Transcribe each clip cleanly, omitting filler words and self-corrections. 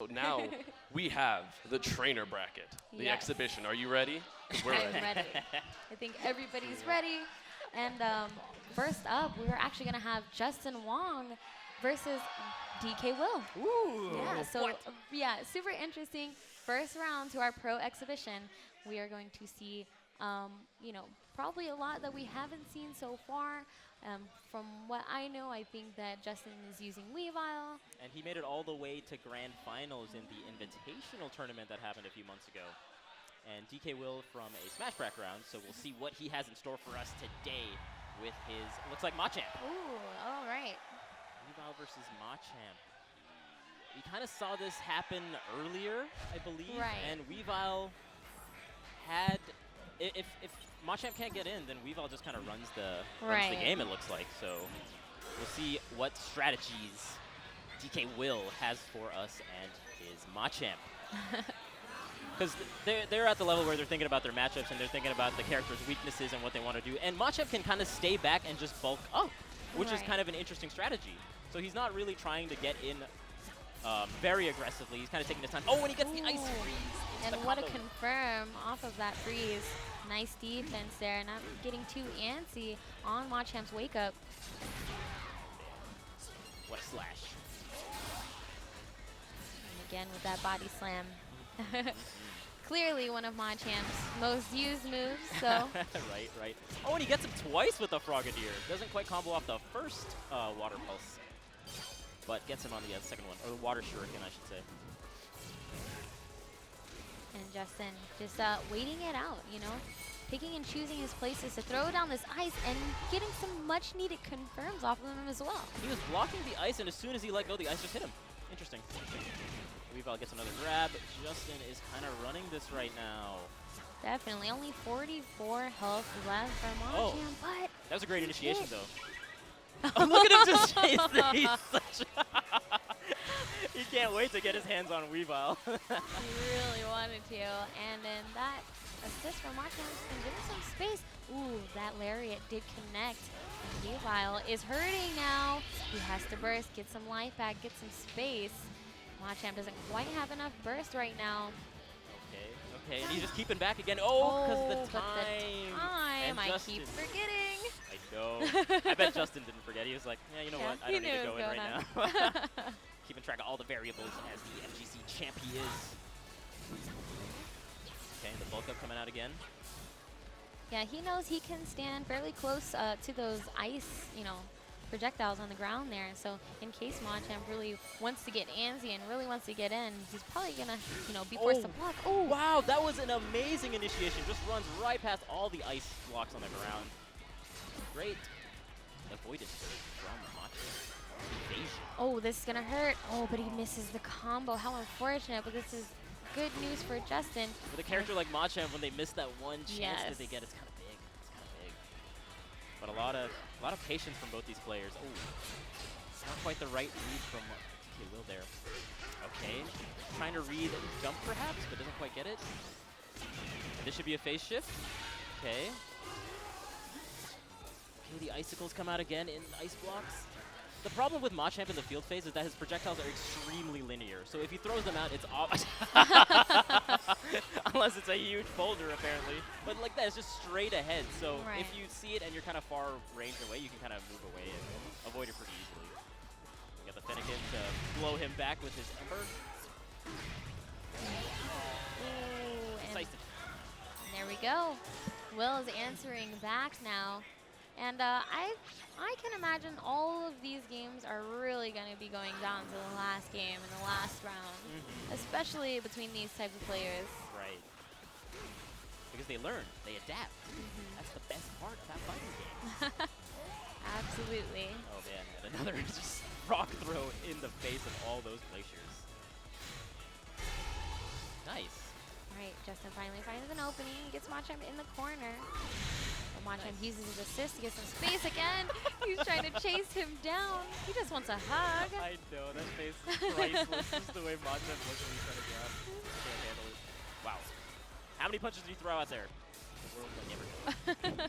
So now we have the trainer bracket, the Yes. exhibition. Are you ready? 'Cause we're I'm ready. ready. I think everybody's ready. And first up, we're actually going to have Justin Wong versus DK Will. Ooh. Yeah, so what? yeah, super interesting. First round to our pro exhibition. We are going to see, probably a lot that we haven't seen so far. From what I know, I think that Justin is using Weavile. And he made it all the way to grand finals in the invitational tournament that happened a few months ago. And DK Will from a Smash background, so we'll see what he has in store for us today with his, looks like Machamp. Ooh, all right. Weavile versus Machamp. We kind of saw this happen earlier, I believe. Right. And Weavile had, if Machamp can't get in, then Weavile just kind of runs the game, it looks like. So we'll see what strategies DK Will has for us and his Machamp. Because they're at the level where they're thinking about their matchups and they're thinking about the character's weaknesses and what they want to do. And Machamp can kind of stay back and just bulk up, which is kind of an interesting strategy. So he's not really trying to get in very aggressively. He's kind of taking his time. Oh, when he gets the ice freeze. And what a confirm off of that freeze. Nice defense there. Not getting too antsy on Machamp's wake up. What a slash. And again with that body slam. Clearly one of Machamp's most used moves, so. Right. Oh, and he gets him twice with the Frogadier. Doesn't quite combo off the first Water Pulse, but gets him on the second one, or the Water Shuriken, I should say. And Justin just waiting it out, picking and choosing his places to throw down this ice and getting some much needed confirms off of him as well. He was blocking the ice, and as soon as he let go, the ice just hit him. Interesting. Weavile gets another grab. Justin is kind of running this right now. Definitely. Only 44 health left for Machamp, but that was a great initiation, though. Oh, look at him just chase it. He's such he can't wait to get his hands on Weavile. He really wanted to. And then that assist from Machamp can give him some space. Ooh, that Lariat did connect. And Weavile is hurting now. He has to burst, get some life back, get some space. Machamp doesn't quite have enough burst right now. Okay, and he's just keeping back again. Oh, because of the time. I keep forgetting. I know. I bet Justin didn't forget. He was like, yeah, you know what? I don't need to go in right now. Keeping track of all the variables as the FGC champ he is. Okay, the bulk up coming out again. Yeah, he knows he can stand fairly close to those ice, projectiles on the ground there. So in case Machamp really wants to get antsy and really wants to get in, he's probably gonna, be forced to block. Oh, wow, that was an amazing initiation. Just runs right past all the ice blocks on the ground. Great avoidance from Machamp. Evasion. Oh, this is gonna hurt. Oh, but he misses the combo. How unfortunate, but this is good news for Justin. With a character like Machamp, when they miss that one chance that they get, it's kind of big. But a lot of patience from both these players. Oh, not quite the right read from DK Will there. Okay, trying to read jump perhaps, but doesn't quite get it. This should be a phase shift. Okay. Okay, the icicles come out again in ice blocks. The problem with Machamp in the field phase is that his projectiles are extremely linear. So if he throws them out, it's all unless it's a huge boulder, apparently. But like that, it's just straight ahead. So if you see it and you're kind of far range away, you can kind of move away and avoid it pretty easily. You got the Fennekin to blow him back with his Ember. Ooh, and there we go. Will is answering back now. And I can imagine all of these games are really going to be going down to the last game in the last round, especially between these type of players. Right. Because they learn, they adapt. That's the best part about fighting games. Absolutely. Oh man, and another just rock throw in the face of all those glaciers. Nice. Right, Justin finally finds an opening, gets Machamp in the corner. Machamp uses his assist to get some space again. He's trying to chase him down. He just wants a hug. I know, that face is priceless. Just the way Machamp looks when he's trying to grab. Can't handle it. Wow. How many punches did you throw out there? The world will never know.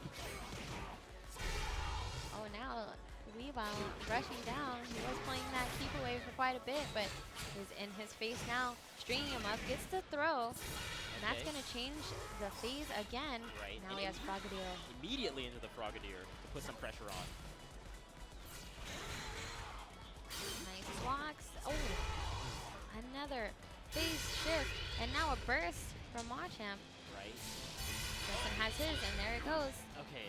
Oh, now Weavile rushing down. He was playing that keep away for quite a bit, but is in his face now. Stringing him up, gets the throw. And that's going to change the phase again. Right. Now he has Frogadier. Immediately into the Frogadier to put some pressure on. Nice blocks. Oh, another phase shift. And now a burst from Machamp. Right. Justin has his, and there it goes. Okay.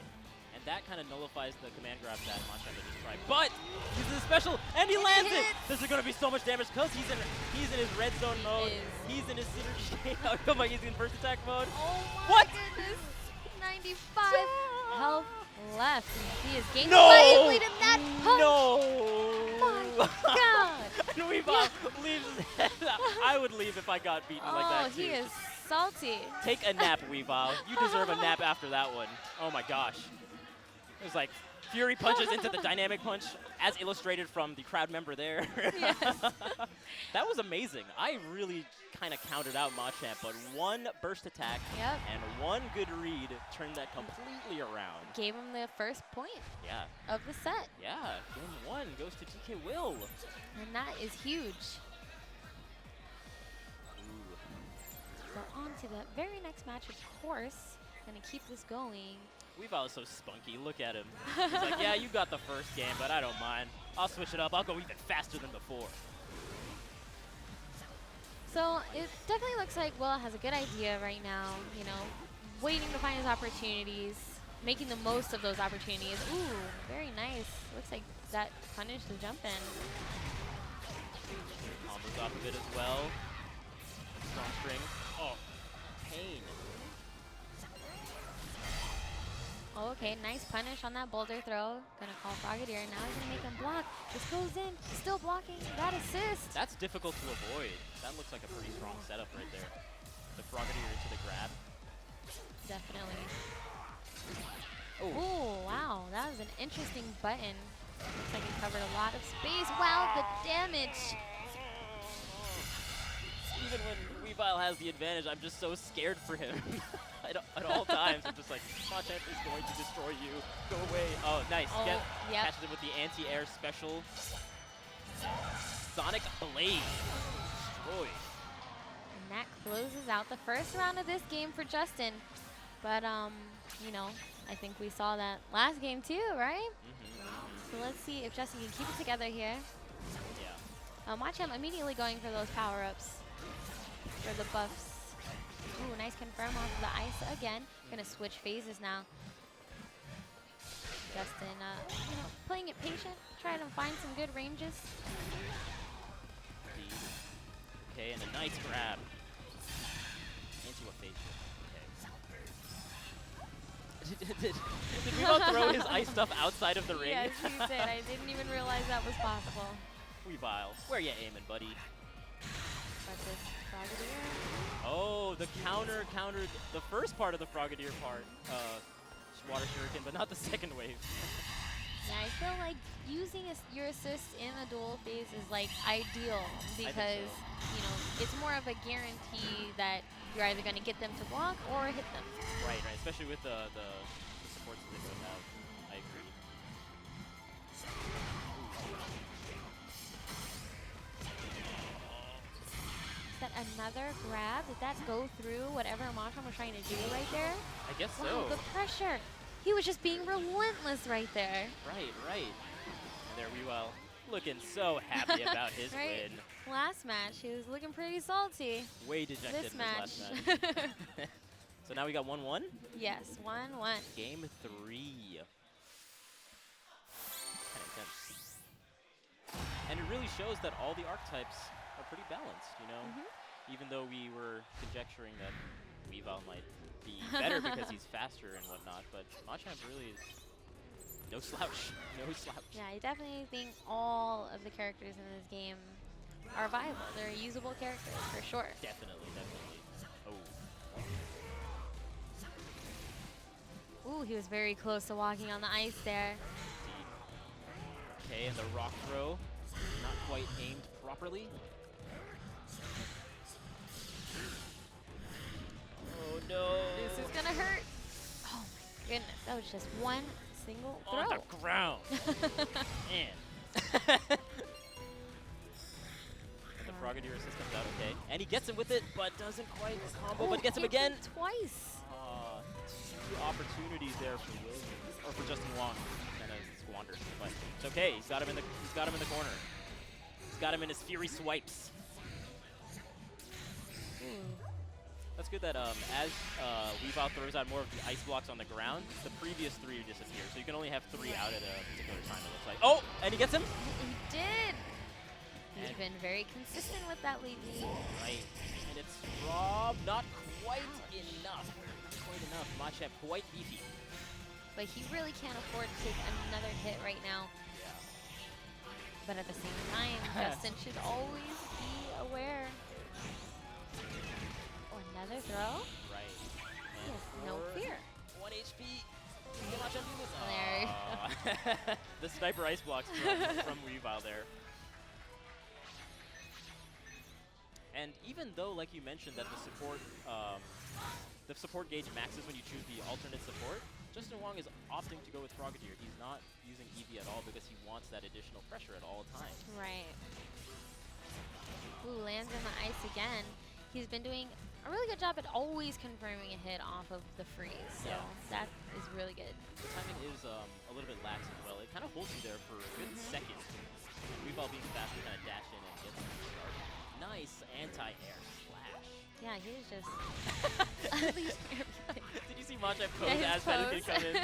And that kind of nullifies the command grab that Machamp had just tried. But he's in the special, and he lands it! This is going to be so much damage because he's in his red zone mode. He's in his synergy. Oh, come on, he's in first attack mode. Oh What? my goodness. 95 health left. He is gaining No! fighting lead in that punch. No! My God. And Weavile leaves his head. I would leave if I got beaten like that too. He is salty. Take a nap, Weavile. You deserve a nap after that one. Oh my gosh. It was like Fury punches into the dynamic punch, as illustrated from the crowd member there. Yes. That was amazing. I really kind of counted out Machamp, but one burst attack and one good read turned that completely around. Gave him the first point of the set. Yeah, game 1 goes to DK Will. And that is huge. Ooh. So on to the very next match, of course. Gonna keep this going. Weavile is so spunky. Look at him. He's like, yeah, you got the first game, but I don't mind. I'll switch it up. I'll go even faster than before. So it definitely looks like Will has a good idea right now, you know, waiting to find his opportunities, making the most of those opportunities. Ooh, very nice. Looks like that punished the jump in. Combos off of it as well. Strong string. Oh, pain. Okay, nice punish on that boulder throw. Gonna call Frogadier. Now he's gonna make him block. This goes in. Still blocking. That assist. That's difficult to avoid. That looks like a pretty strong setup right there. The Frogadier into the grab. Definitely. Oh. Ooh, wow. That was an interesting button. Looks like he covered a lot of space. Wow, the damage. Even when Weavile has the advantage, I'm just so scared for him. At all times, I'm just like, Machamp is going to destroy you. Go away. Oh, nice. Catches it with the anti-air special. Sonic Blade. Destroyed. And that closes out the first round of this game for Justin. But, you know, I think we saw that last game too, right? So let's see if Justin can keep it together here. Yeah. Machamp immediately going for those power-ups. For the buffs. Ooh, nice confirm off of the ice again. Gonna switch phases now. Justin, you know, playing it patient, trying to find some good ranges. Okay, and a nice grab. Into a phase shift. Okay. Did Weavile throw his ice stuff outside of the ring? Yes, he did. I didn't even realize that was possible. Weavile, where you aiming, buddy? But this Frogadier. Oh, the countered the first part of the Frogadier part. Water Shuriken, but not the second wave. Yeah, I feel like using your assist in a dual phase is like ideal because, you know, it's more of a guarantee that you're either going to get them to block or hit them. Right, especially with the supports that they both have. I agree. Is that another grab? Did that go through whatever Machamp was trying to do right there? I guess so. Wow, the pressure. He was just being relentless right there. Right. And there Weavile looking so happy about his win. Last match, he was looking pretty salty. Way dejected This in match. his last match. So now we got 1-1? Yes, 1-1. Game 3. Kind of intense. And it really shows that all the archetypes are pretty balanced, you know? Even though we were conjecturing that Weavile might be better because he's faster and whatnot, but Machamp really is no slouch. No slouch. Yeah, I definitely think all of the characters in this game are viable. They're usable characters for sure. Definitely. Oh. Ooh, he was very close to walking on the ice there. Indeed. Okay, and the rock throw, not quite aimed properly. Oh no. This is gonna hurt. Oh my goodness, that was just one single On throw. the ground. Man. And the Frogadier assist comes out okay. And he gets him with it, but doesn't quite combo, but gets him again. Twice. Two opportunities there for Williams, or for Justin Wong, kind of squandered. But it's okay. He's got him in the corner. He's got him in his fury swipes. That's good that as Weavile throws out more of the ice blocks on the ground, the previous 3 disappear. So you can only have 3 out at a particular time, it looks like. Oh, and he gets him? He did. He's been very consistent with that lately. Right. And it's Rob, not quite enough. Not quite enough. Machep quite beefy. But he really can't afford to take another hit right now. Yeah. But at the same time, Justin should always be aware. Another throw? Right. He has no fear. 1 HP. Can Machep do this? There you go. The sniper ice blocks from Weavile there. And even though, like you mentioned, that the support gauge maxes when you choose the alternate support, Justin Wong is opting to go with Frogadier. He's not using Eevee at all because he wants that additional pressure at all times. Right. Ooh, lands in the ice again. He's been doing a really good job at always confirming a hit off of the freeze, so that is really good. The timing is a little bit lax as well. It kind of holds you there for a good second. Weavile being faster, kind of dash in and get them started. Nice anti-air slash. Yeah, he was just Did you see Machep pose as Fennekin come in?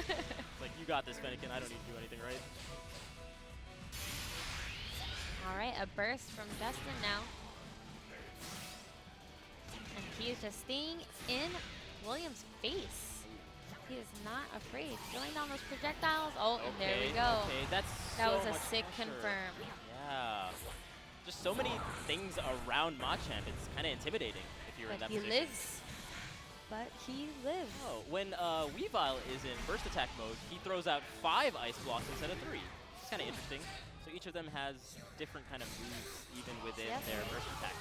Like, you got this, Fennekin. I don't need to do anything, right? All right, a burst from Justin now. And he is just staying in Williams' face. He is not afraid. Throwing down those projectiles. Oh, and there we go. Okay, that was a much sick pressure. confirm. Yeah. Just so many things around Machamp. It's kind of intimidating if you're in that But he position. lives. But he lives. Oh, when Weavile is in burst attack mode, he throws out 5 ice blocks instead of 3. It's kind of interesting. So each of them has different kind of moves even within their burst attack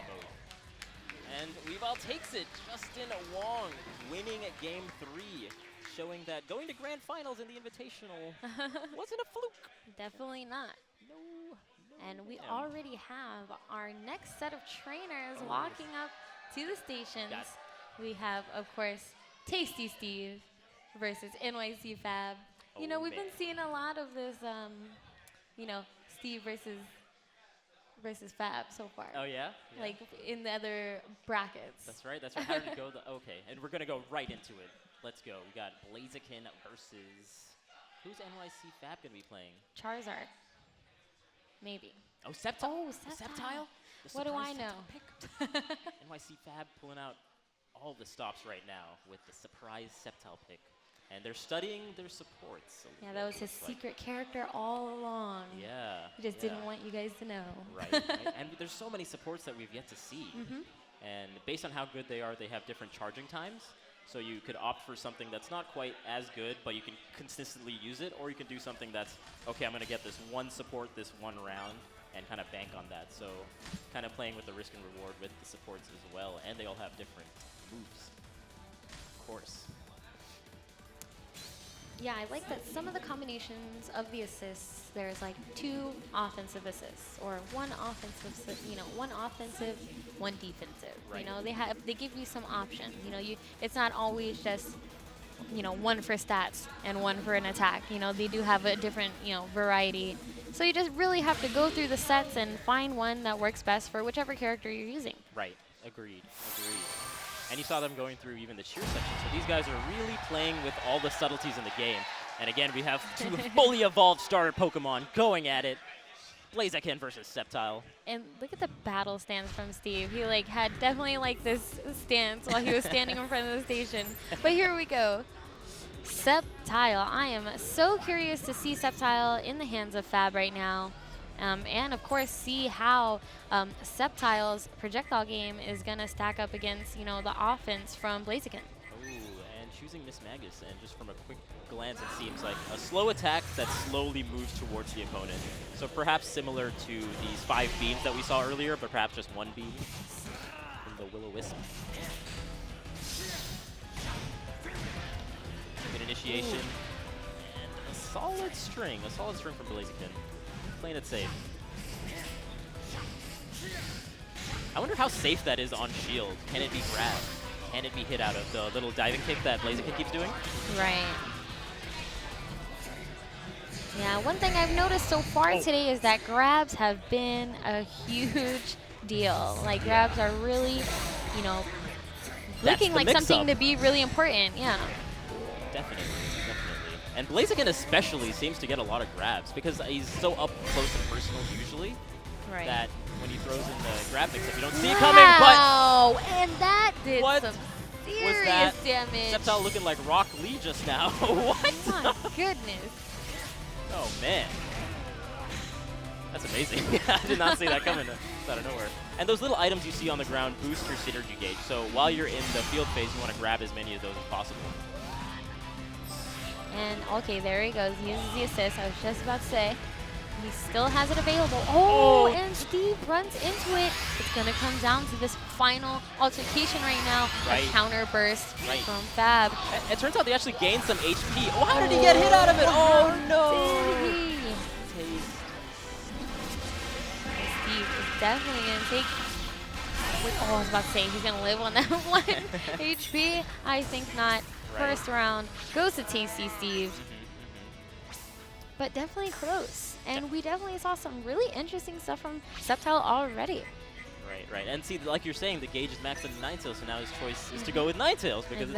mode. And Weavile takes it. Justin Wong winning game 3, showing that going to grand finals in the Invitational wasn't a fluke. Definitely not. No. And we already have our next set of trainers walking up to the stations. We have, of course, Tasty Steve versus NYC Fab. You know, we've been seeing a lot of this, you know, Steve versus Fab so far. Oh, yeah? Like in the other brackets. That's right. That's right. How did it go? Okay, and we're going to go right into it. Let's go. We got Blaziken versus... Who's NYC Fab going to be playing? Charizard. Maybe. Oh, Sceptile. Oh, Sceptile. The What do I surprise know? Sceptile pick. NYC Fab pulling out all the stops right now with the surprise Sceptile pick. And they're studying their supports. Yeah, that was his secret character all along. Yeah. He just didn't want you guys to know. Right, right. And there's so many supports that we've yet to see. And based on how good they are, they have different charging times. So you could opt for something that's not quite as good, but you can consistently use it, or you can do something that's, okay, I'm going to get this one support this one round and kind of bank on that. So kind of playing with the risk and reward with the supports as well. And they all have different moves, of course. Yeah, I like that some of the combinations of the assists, there's like 2 offensive assists, or one offensive, one offensive, one defensive. Right. You know, they give you some options. You know, it's not always just, one for stats and one for an attack. You know, they do have a different, variety. So you just really have to go through the sets and find one that works best for whichever character you're using. Right. Agreed. And you saw them going through even the cheer section. So these guys are really playing with all the subtleties in the game. And again, we have 2 fully evolved starter Pokemon going at it. Blaziken versus Sceptile. And look at the battle stance from Steve. He had definitely this stance while he was standing in front of the station. But here we go. Sceptile. I am so curious to see Sceptile in the hands of Fab right now. And of course see how Sceptile's projectile game is going to stack up against, the offense from Blaziken. Ooh, and choosing Miss Magus, and just from a quick glance it seems like a slow attack that slowly moves towards the opponent. So perhaps similar to these 5 beams that we saw earlier, but perhaps just 1 beam from the Will-O-Wisp. Good initiation. solid string from Blaziken. Playing it safe. I wonder how safe that is on shield. Can it be grabbed? Can it be hit out of the little diving kick that Blaziken keeps doing? Right. Yeah, one thing I've noticed so far today is that grabs have been a huge deal. Like, grabs are really, you know, looking like something to be really important. Yeah. Definitely. And Blaziken especially seems to get a lot of grabs because he's so up close and personal usually that when he throws in the grab mix-up, you don't see it coming. Wow, and that did some serious damage. Sceptile looking like Rock Lee just now. What? My goodness. Oh, man. That's amazing. I did not see that coming out of nowhere. And those little items you see on the ground boost your synergy gauge. So while you're in the field phase, you want to grab as many of those as possible. And, okay, there he goes. He uses the assist. I was just about to say. He still has it available. Oh, and Steve runs into it. It's going to come down to this final altercation right now. A counter burst from Fab. It turns out they actually gained some HP. Oh, how did he get hit out of it? Oh, no. Steve is definitely going to take... Oh, I was about to say, he's going to live on that 1 HP. I think not. First round goes to Tasty Steve. But definitely close. And we definitely saw some really interesting stuff from Sceptile already. Right. And see, like you're saying, the gauge is maxed at Ninetales, so now his choice is to go with Ninetales. Because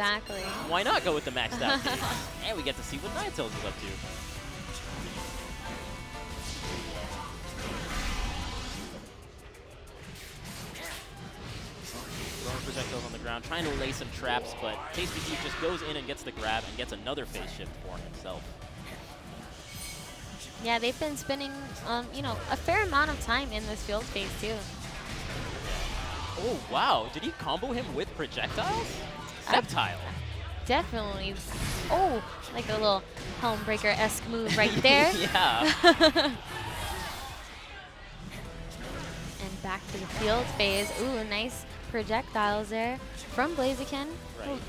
why not go with the maxed out gauge? And we get to see what Ninetales is up to. Throwing projectiles on the ground, trying to lay some traps, but Tasty Steve just goes in and gets the grab and gets another phase shift for himself. Yeah, they've been spending, you know, a fair amount of time in this field phase too. Oh wow! Did he combo him with projectiles? Sceptile. Definitely. Oh, like a little Helm Breaker-esque move right there. Yeah. And back to the field phase. Ooh, nice projectiles there from Blaziken. Right.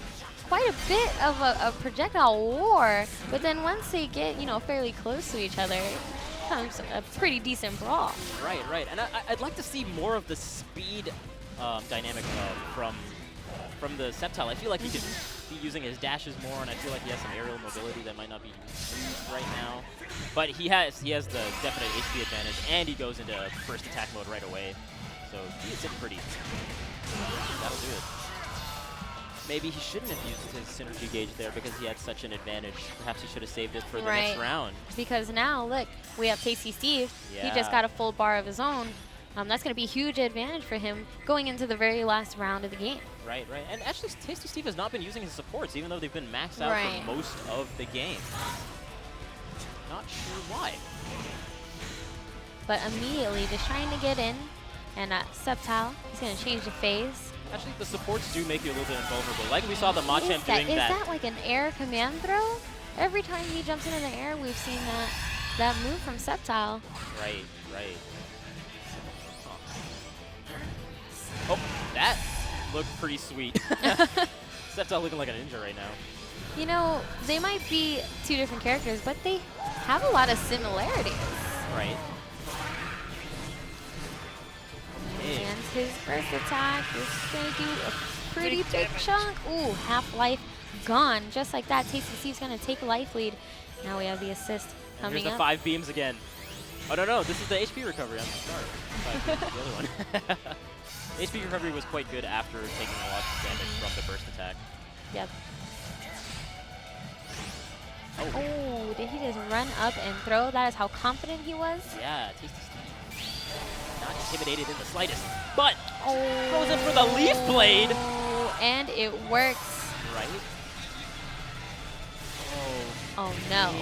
Quite a bit of a projectile war, but then once they get, you know, fairly close to each other, it becomes a pretty decent brawl. Right. And I'd like to see more of the speed dynamic from the Sceptile. I feel like he could be using his dashes more, and I feel like he has some aerial mobility that might not be used right now. But he has the definite HP advantage, and he goes into first attack mode right away. So he is sitting pretty. That'll do it. Maybe he shouldn't have used his synergy gauge there because he had such an advantage. Perhaps he should have saved it for the next round. Because now, look, we have Tasty Steve. He just got a full bar of his own. That's going to be a huge advantage for him going into the very last round of the game. Right. And actually, Tasty Steve has not been using his supports, even though they've been maxed out for most of the game. Not sure why. But immediately, just trying to get in. And Sceptile, he's going to change the phase. Actually, the supports do make you a little bit invulnerable. Like we saw the Machamp doing that. Is that like an air command throw? Every time he jumps into the air, we've seen that move from Sceptile. Right. Oh, that looked pretty sweet. Sceptile looking like a ninja right now. You know, they might be two different characters, but they have a lot of similarities. Right. And his first attack is going to do a pretty big chunk. Ooh, half-life gone. Just like that, Tasty Steve's going to take life lead. Now we have the assist coming up. Here's the 5 beams again. Oh, no, this is the HP recovery. I'm sorry. 5 beams, the other one. HP recovery was quite good after taking a lot of damage from the burst attack. Yep. Oh, did he just run up and throw? That is how confident he was. Yeah, Tasty Steve. Not intimidated in the slightest, but goes in for the Leaf Blade. And it works. Right. Oh no.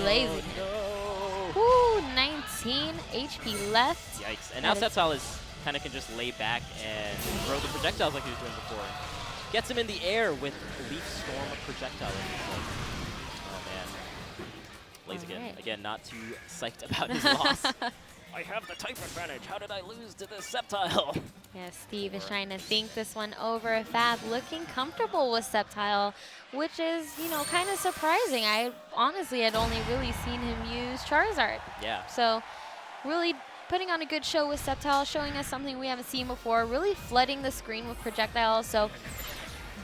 Lazy. Oh, no. Ooh, 19 HP left. Yikes. And now Sceptile kind of can just lay back and throw the projectiles like he was doing before. Gets him in the air with Leaf Storm projectile. Oh man. Again, not too psyched about his loss. I have the type advantage. How did I lose to this Sceptile? Yeah, Steve is trying to think this one over. Fab looking comfortable with Sceptile, which is, you know, kind of surprising. I honestly had only really seen him use Charizard. Yeah. So really putting on a good show with Sceptile, showing us something we haven't seen before, really flooding the screen with projectiles. So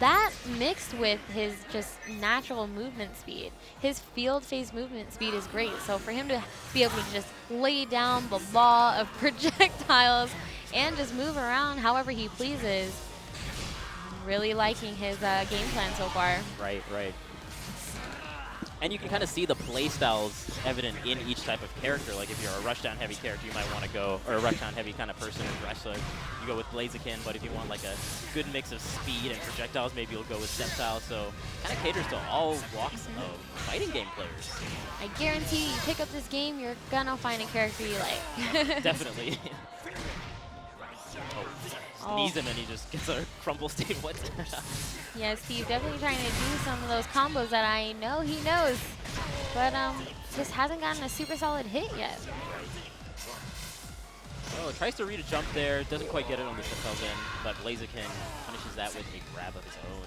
that mixed with his just natural movement speed, his field phase movement speed is great. So for him to be able to just lay down the law of projectiles and just move around however he pleases, I'm really liking his game plan so far. Right, right. And you can kind of see the play styles evident in each type of character. Like if you're a rushdown heavy character, you might want to go, or a rushdown heavy kind of person or wrestler, you go with Blaziken. But if you want like a good mix of speed and projectiles, maybe you'll go with Sceptile. So kind of caters to all walks of fighting game players. I guarantee you pick up this game, you're gonna find a character you like. Definitely. Sneeze him and he just gets a crumble state. What? Yeah, Steve definitely trying to do some of those combos that I know he knows, but just hasn't gotten a super solid hit yet. Oh, tries to read a jump there, doesn't quite get it on the Sceptile's in, but Blaziken finishes that with a grab of his own.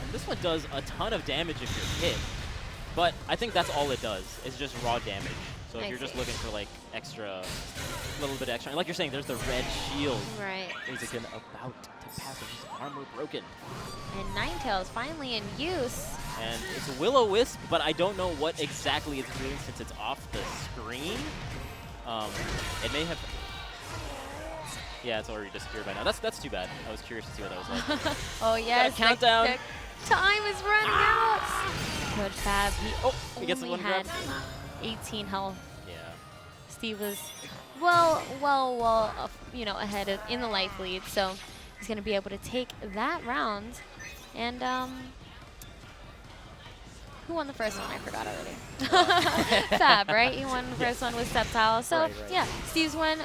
And this one does a ton of damage if you're hit, but I think that's all it does, is just raw damage. So if you're just looking for like extra, a little bit extra, like you're saying, there's the red shield. Right. Blaziken about to pass with his armor broken. And Ninetales finally in use. And it's Will-O-Wisp, but I don't know what exactly it's doing since it's off the screen. It may have... Yeah, it's already disappeared by now. That's too bad. I was curious to see what that was like. Oh, yes. Countdown. The time is running out. Good Fab. He gets the one grab. 18 health. Yeah. Steve was you know, ahead of, in the life lead, so he's going to be able to take that round. And who won the first one? I forgot already. Fab, right? He won the first one with Sceptile. So right. yeah, Steve's one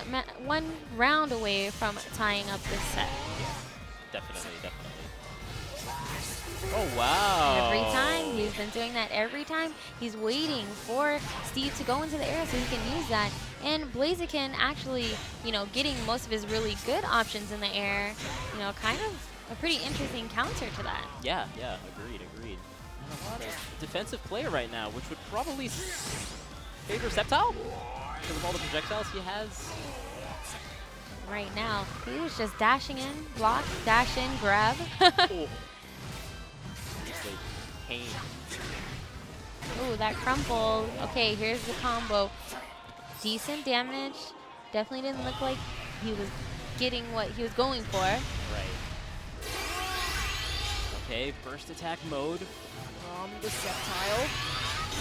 round away from tying up this set. Yeah. Definitely. Oh, wow. Every time. He's been doing that every time. He's waiting for Steve to go into the air so he can use that. And Blaziken actually, you know, getting most of his really good options in the air, you know, kind of a pretty interesting counter to that. Yeah, agreed. And a lot of defensive play right now, which would probably favor Sceptile because of all the projectiles he has. Right now, he was just dashing in, block, dash in, grab. Oh. Pain. Ooh, that crumple. Okay, here's the combo. Decent damage. Definitely didn't look like he was getting what he was going for. Right. Okay, burst attack mode from the Sceptile.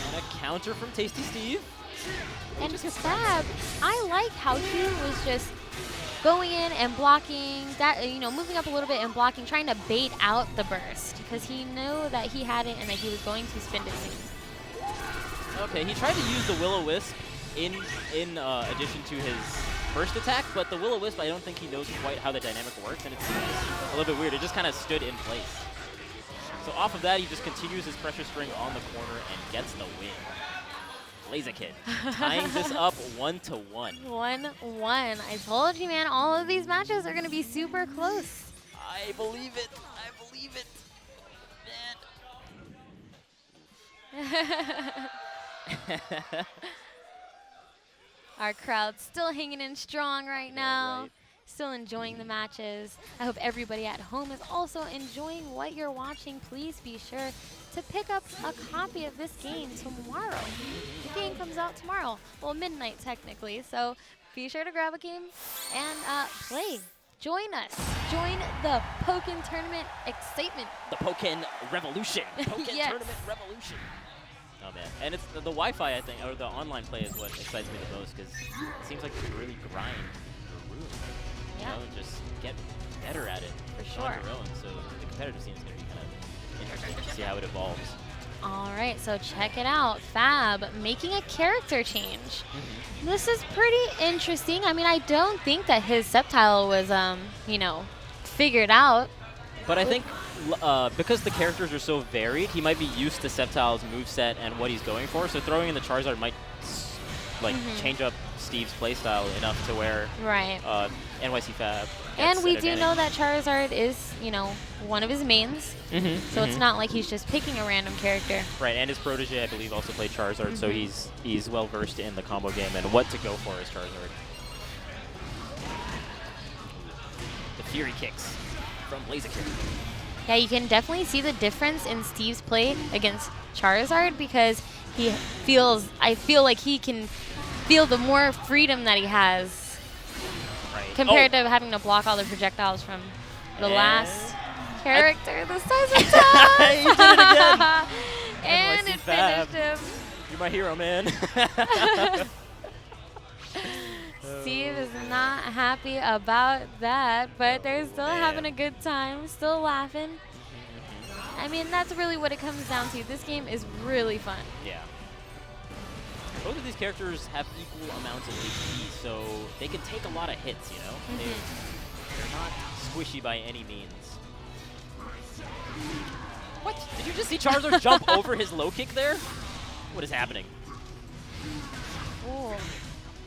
And a counter from Tasty Steve. And just Fab, I like how he was just going in and blocking, that, you know, moving up a little bit and blocking, trying to bait out the burst because he knew that he had it and that he was going to spend it soon. Okay, he tried to use the Will-O-Wisp in addition to his first attack, but the Will-O-Wisp, I don't think he knows quite how the dynamic works, and it's a little bit weird. It just kind of stood in place. So off of that, he just continues his pressure string on the corner and gets the win. Blaziken tying this up 1-1. 1-1. I told you, man, all of these matches are going to be super close. I believe it. Man. Our crowd's still hanging in strong right now. Right. Still enjoying the matches. I hope everybody at home is also enjoying what you're watching. Please be sure to pick up a copy of this game tomorrow. The game comes out tomorrow. Well, midnight technically. So be sure to grab a game and play. Join us. Join the Pokkén tournament excitement. The Pokkén revolution. Pokkén Yes. tournament revolution. Oh man, and it's the Wi-Fi, I think, or the online play is what excites me the most because it seems like you can really grind your room, you know, and just get better at it For on sure. your own. So the competitive scene is going to be kind of interesting to see how it evolves. All right, so check it out. Fab making a character change. This is pretty interesting. I mean, I don't think that his Sceptile was, you know, figured out. But I think because the characters are so varied, he might be used to Sceptile's moveset and what he's going for. So throwing in the Charizard might like change up Steve's playstyle enough to where Right. NYC Fab. And we do know that Charizard is, you know, one of his mains. So it's not like he's just picking a random character. Right, and his protege, I believe, also played Charizard, so he's well versed in the combo game and what to go for as Charizard. The Fury kicks from Blaziken. Yeah, you can definitely see the difference in Steve's play against Charizard because he feels, I feel like he can feel the more freedom that he has compared to having to block all the projectiles from the last character, the Seismic Toss. He did it again. And NYC it Fab. finished him. You're my hero, man. Steve is not happy about that, but they're still having a good time, still laughing. I mean, that's really what it comes down to. This game is really fun. Yeah. Both of these characters have equal amounts of HP, so they can take a lot of hits, you know? They're not squishy by any means. What? Did you just see Charizard jump over his low kick there? What is happening? Ooh.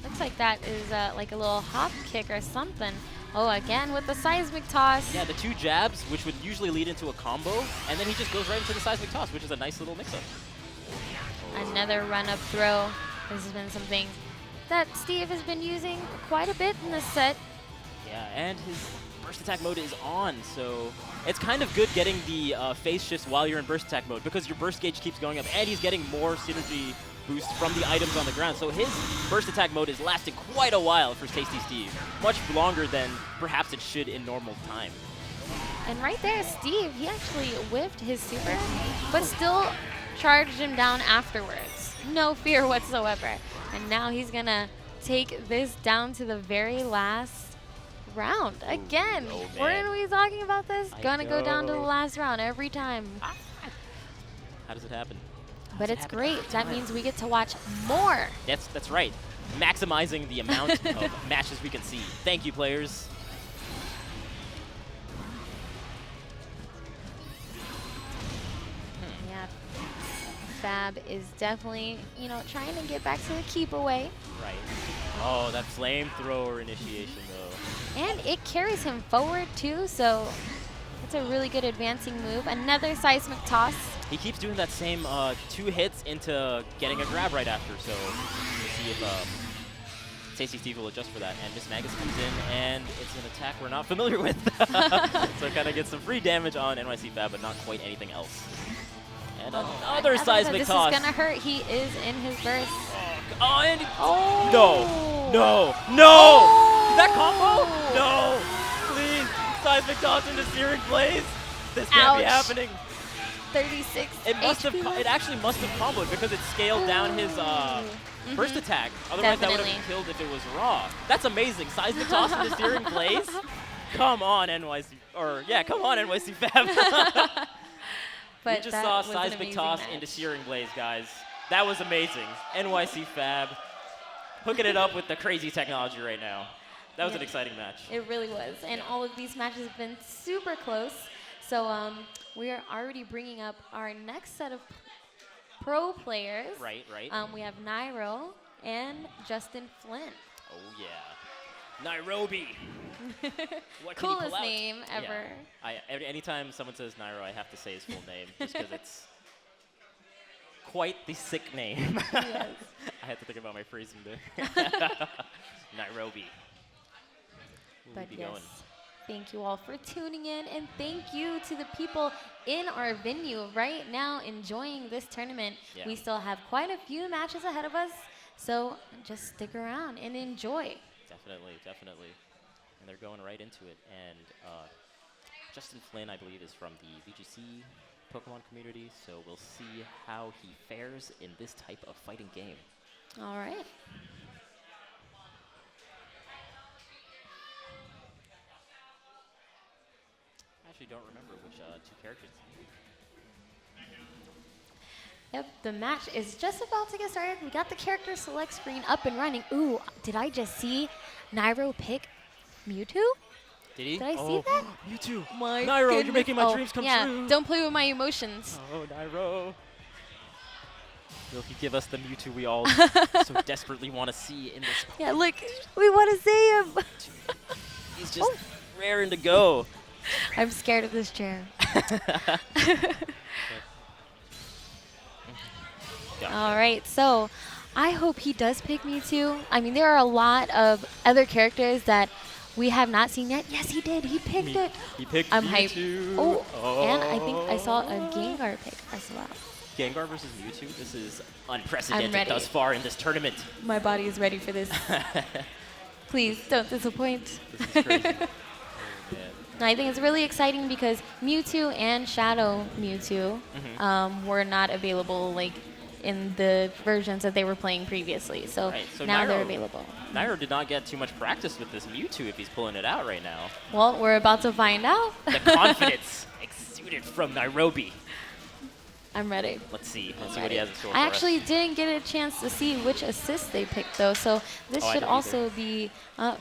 Looks like that is like a little hop kick or something. Oh, again with the Seismic Toss. Yeah, the two jabs, which would usually lead into a combo, and then he just goes right into the Seismic Toss, which is a nice little mix-up. Another run-up throw. This has been something that Steve has been using quite a bit in this set. Yeah, and his burst attack mode is on, so it's kind of good getting the phase shifts while you're in burst attack mode because your burst gauge keeps going up, and he's getting more synergy boost from the items on the ground. So his burst attack mode is lasting quite a while for Tasty Steve, much longer than perhaps it should in normal time. And right there, Steve, he actually whiffed his super, but still charged him down afterwards. No fear whatsoever. And now he's gonna take this down to the very last round. Again, weren't we talking about this? Gonna go down to the last round every time. How does it happen? But it's great. That means we get to watch more. That's right. Maximizing the amount of matches we can see. Thank you, players. Yeah. Fab is definitely, you know, trying to get back to the keep away. Right. Oh, that flamethrower initiation, though. And it carries him forward, too, so it's a really good advancing move. Another Seismic Toss. He keeps doing that same 2 hits into getting a grab right after, so we'll see if Tasty Steve will adjust for that. And Miss Magus comes in, and it's an attack we're not familiar with. So kind of gets some free damage on NYC Fab, but not quite anything else. And another Seismic Toss. This is going to hurt. He is in his burst. Oh, and no. Is that combo? No. Please. Seismic Toss into Searing Blaze. This can't be happening. 36 It actually must have comboed because it scaled down his burst attack. Otherwise, that would have killed if it was raw. That's amazing. Seismic Toss into Searing Blaze. Come on, NYC. Come on, NYC Fab. We just saw Seismic Toss into Searing Blaze, guys. That was amazing. NYC Fab hooking it up with the crazy technology right now. That was an exciting match. It really was. And all of these matches have been super close. So we are already bringing up our next set of pro players. Right. We have Nairo and Justin Flynn. Oh, yeah. Nairobi. What Coolest name ever. Yeah. Anytime someone says Nairo, I have to say his full name just because it's quite the sick name. Yes. I had to think about my phrasing there. Nairobi. But yes, thank you all for tuning in, and thank you to the people in our venue right now enjoying this tournament. Yeah. We still have quite a few matches ahead of us, so just stick around and enjoy. Definitely. And they're going right into it. And Justin Flynn, I believe, is from the VGC Pokemon community, so we'll see how he fares in this type of fighting game. All right. I actually don't remember which 2 characters. Yep, the match is just about to get started. We got the character select screen up and running. Ooh, did I just see Nairo pick Mewtwo? Did he? Did I see that? Mewtwo. My Nairo, goodness. you're making my dreams come true. Don't play with my emotions. Oh, Nairo. Will he give us the Mewtwo we all so desperately want to see in this? Yeah, look, we want to see him. He's just raring to go. I'm scared of this chair. All right, so I hope he does pick Mewtwo. I mean, there are a lot of other characters that we have not seen yet. Yes, he did. He picked it. He picked I'm Mewtwo. hyped. Oh, and I think I saw a Gengar pick as well. Gengar versus Mewtwo. This is I'm unprecedented ready. thus far in this tournament. My body is ready for this. Please don't disappoint. This is crazy. I think it's really exciting because Mewtwo and Shadow Mewtwo were not available like in the versions that they were playing previously. So, so now Nairo, they're available. Nairo did not get too much practice with this Mewtwo if he's pulling it out right now. Well, we're about to find out. The confidence exuded from Nairobi. I'm ready. Let's see. Let's see what he has in store for I us. actually didn't get a chance to see which assist they picked, though, so this should also be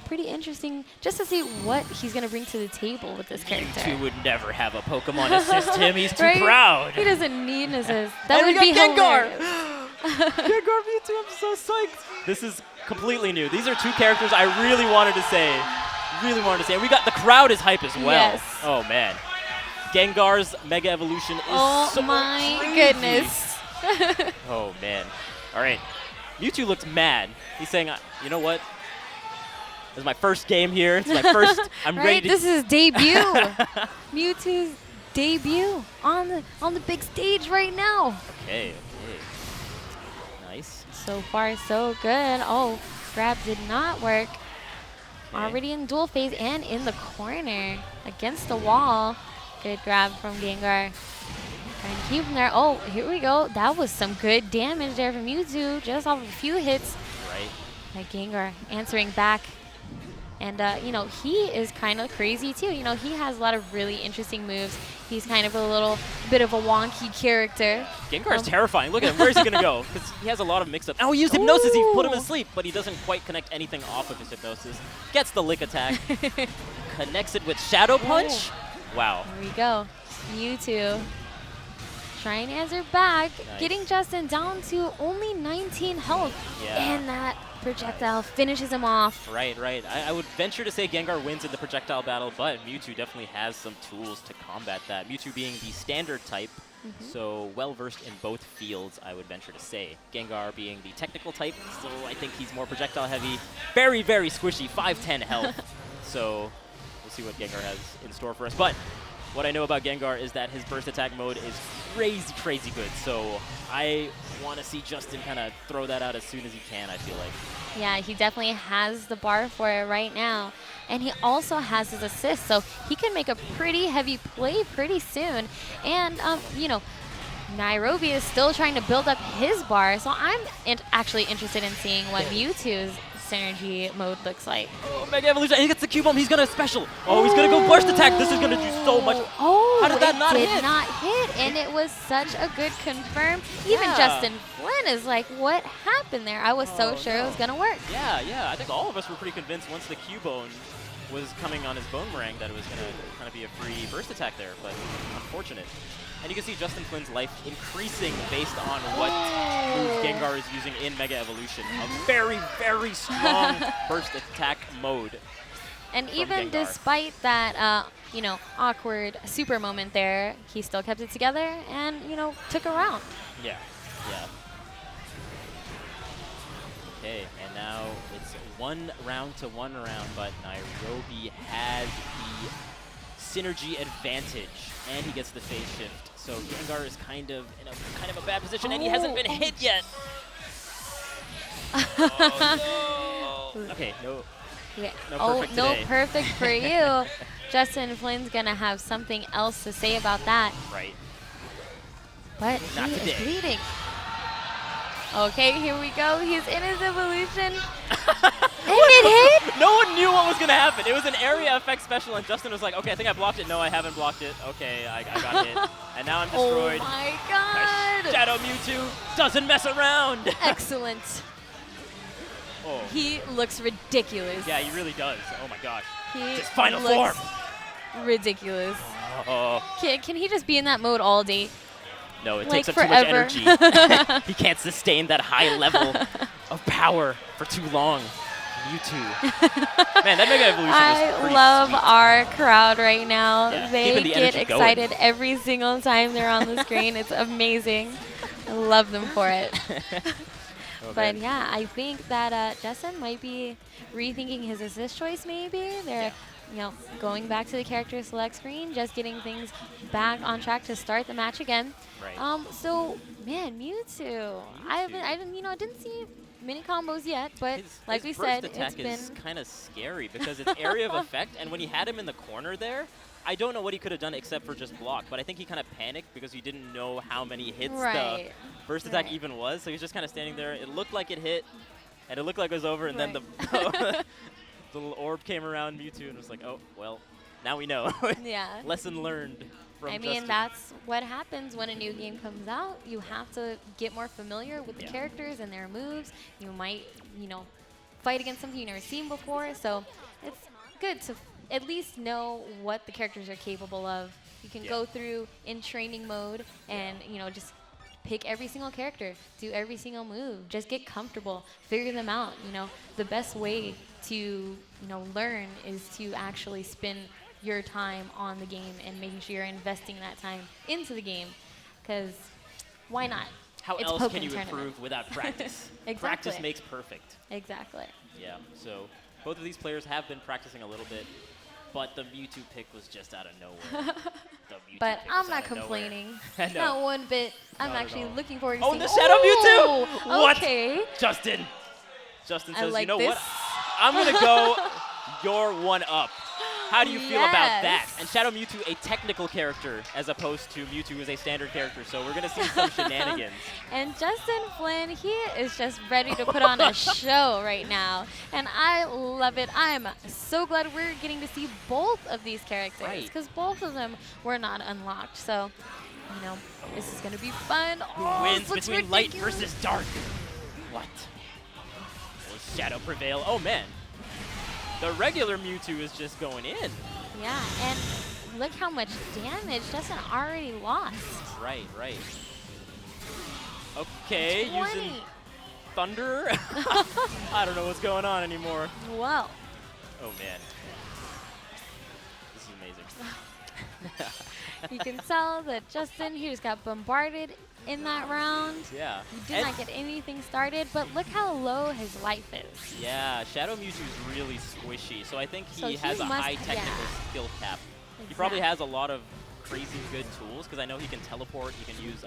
pretty interesting just to see what he's going to bring to the table with this character. Mewtwo would never have a Pokemon assist him. He's too Right? proud. He doesn't need an assist. That And would we be got Gengar! hilarious. Gengar Mewtwo, I'm so psyched. This is completely new. These are two characters I really wanted to say. And we got the crowd is hype as well. Yes. Oh, man. Gengar's Mega Evolution is so my crazy. goodness. Oh, man. All right. Mewtwo looks mad. He's saying, you know what? This is my first game here. It's my first. I'm ready to. This is debut. Mewtwo's debut on the big stage right now. Okay. Nice. So far, so good. Oh, grab did not work. Okay. Already in duel phase and in the corner against the wall. Good grab from Gengar. Trying to keep him there. Oh, here we go. That was some good damage there from Mewtwo, just off of a few hits. Right. That Gengar answering back. And, you know, he is kind of crazy, too. You know, he has a lot of really interesting moves. He's kind of a little bit of a wonky character. Gengar is terrifying. Look at him. Where is he going to go? Because he has a lot of mix-up. Oh, he used Hypnosis. He put him to sleep, but he doesn't quite connect anything off of his Hypnosis. Gets the Lick Attack. Connects it with Shadow Punch. Wow. Here we go. Mewtwo trying to answer back, Nice. getting Justin down to only 19 health. Yeah. And that projectile finishes him off. Right. I would venture to say Gengar wins in the projectile battle, but Mewtwo definitely has some tools to combat that. Mewtwo being the standard type, so well-versed in both fields, I would venture to say. Gengar being the technical type, so I think he's more projectile heavy. Very, very squishy, 510 health. So we'll see what Gengar has in store for us. But what I know about Gengar is that his burst attack mode is crazy good. So I want to see Justin kind of throw that out as soon as he can, I feel like. Yeah, he definitely has the bar for it right now. And he also has his assist, so he can make a pretty heavy play pretty soon. And, you know, Nairobi is still trying to build up his bar, so I'm actually interested in seeing what Mewtwo's synergy mode looks like. Oh, Mega Evolution, and he gets the Cube Bomb, he's gonna special. Oh, he's gonna go burst attack. This is gonna do so much. Oh, how did that not it hit? did not hit, and it was such a good confirm. Even Yeah. Justin Flynn is like, what happened there? I was so sure it was gonna work. Yeah, I think all of us were pretty convinced once the Cubone was coming on his Boomerang that it was gonna kind of be a free burst attack there, but unfortunate. And you can see Justin Flynn's life increasing based on what move Gengar is using in Mega Evolution. A very, very strong burst attack mode. And from even Gengar. despite that, you know, awkward super moment there, he still kept it together and, you know, took a round. Yeah. Okay, and now it's 1 round to 1 round, but Nairobi has the synergy advantage, and he gets the phase shift. So Gengar is kind of in a bad position, and he hasn't been hit yet. Oh, no. Okay, no. Yeah. No Oh, perfect no today. perfect for you. Justin Flynn's going to have something else to say about that. Right. But Not he today. is bleeding. Okay, here we go. He's in his evolution. And it hit? No one knew what was going to happen. It was an area effect special, and Justin was like, okay, I think I blocked it. No, I haven't blocked it. Okay, I got hit. And now I'm destroyed. Oh my god. Shadow Mewtwo doesn't mess around. Excellent. Oh. He looks ridiculous. Yeah, he really does. Oh my gosh. He It's his final looks form. ridiculous. Oh. Can he just be in that mode all day? No, it like takes up forever. too much energy. He can't sustain that high level of power for too long. Mewtwo. Man, that Mega Evolution was I pretty love sweet. our crowd right now. Yeah, They keeping the get energy going. excited every single time they're on the screen. It's amazing. I love them for it. Oh, But man. yeah, I think that Justin might be rethinking his assist choice maybe. They're going back to the character select screen, just getting things back on track to start the match again. Right. So man, Mewtwo. I didn't see many combos yet, but like we his said, burst attack it's is been kind of scary because it's area of effect, and when he had him in the corner there, I don't know what he could have done except for just block, but I think he kind of panicked because he didn't know how many hits the burst attack even was, so he was just kind of standing there. It looked like it hit, and it looked like it was over, and then the the little orb came around Mewtwo and was like, oh, well, now we know. Yeah. Lesson learned from I mean, Justin. that's what happens when a new game comes out. You have to get more familiar with the characters and their moves. You might, fight against something you've never seen before. So it's good to at least know what the characters are capable of. You can go through in training mode and, just pick every single character, do every single move, just get comfortable, figure them out. The best way to, learn is to actually spend your time on the game and making sure you're investing that time into the game, because why not? How It's else Pokkén can you tournament. improve without practice? Exactly. Practice makes perfect. Exactly. Yeah, so both of these players have been practicing a little bit, but the Mewtwo pick was just out of nowhere. But I'm not complaining. Not one bit. I'm actually looking forward to seeing. the Shadow Mewtwo! What? Okay. Justin says, like you know this. what? I'm going to go your one up. How do you feel about that? Yes. And Shadow Mewtwo, a technical character, as opposed to Mewtwo, who's a standard character. So we're going to see some shenanigans. And Justin Flynn, he is just ready to put on a show right now. And I love it. I'm so glad we're getting to see both of these characters, because both of them were not unlocked. So, this is going to be fun. Who wins between light versus dark? What? Will Shadow prevail? Oh, man. The regular Mewtwo is just going in. Yeah, and look how much damage Justin already lost. Right. Okay, 20. using Thunder. I don't know what's going on anymore. Well. Oh, man. This is amazing. You can tell that Justin, he just got bombarded in that round. Yeah. He did not get anything started, but look how low his life is. Yeah, Shadow Mewtwo is really squishy, so I think he has a must- high technical skill cap. He probably has a lot of crazy good tools, because I know he can teleport, he can use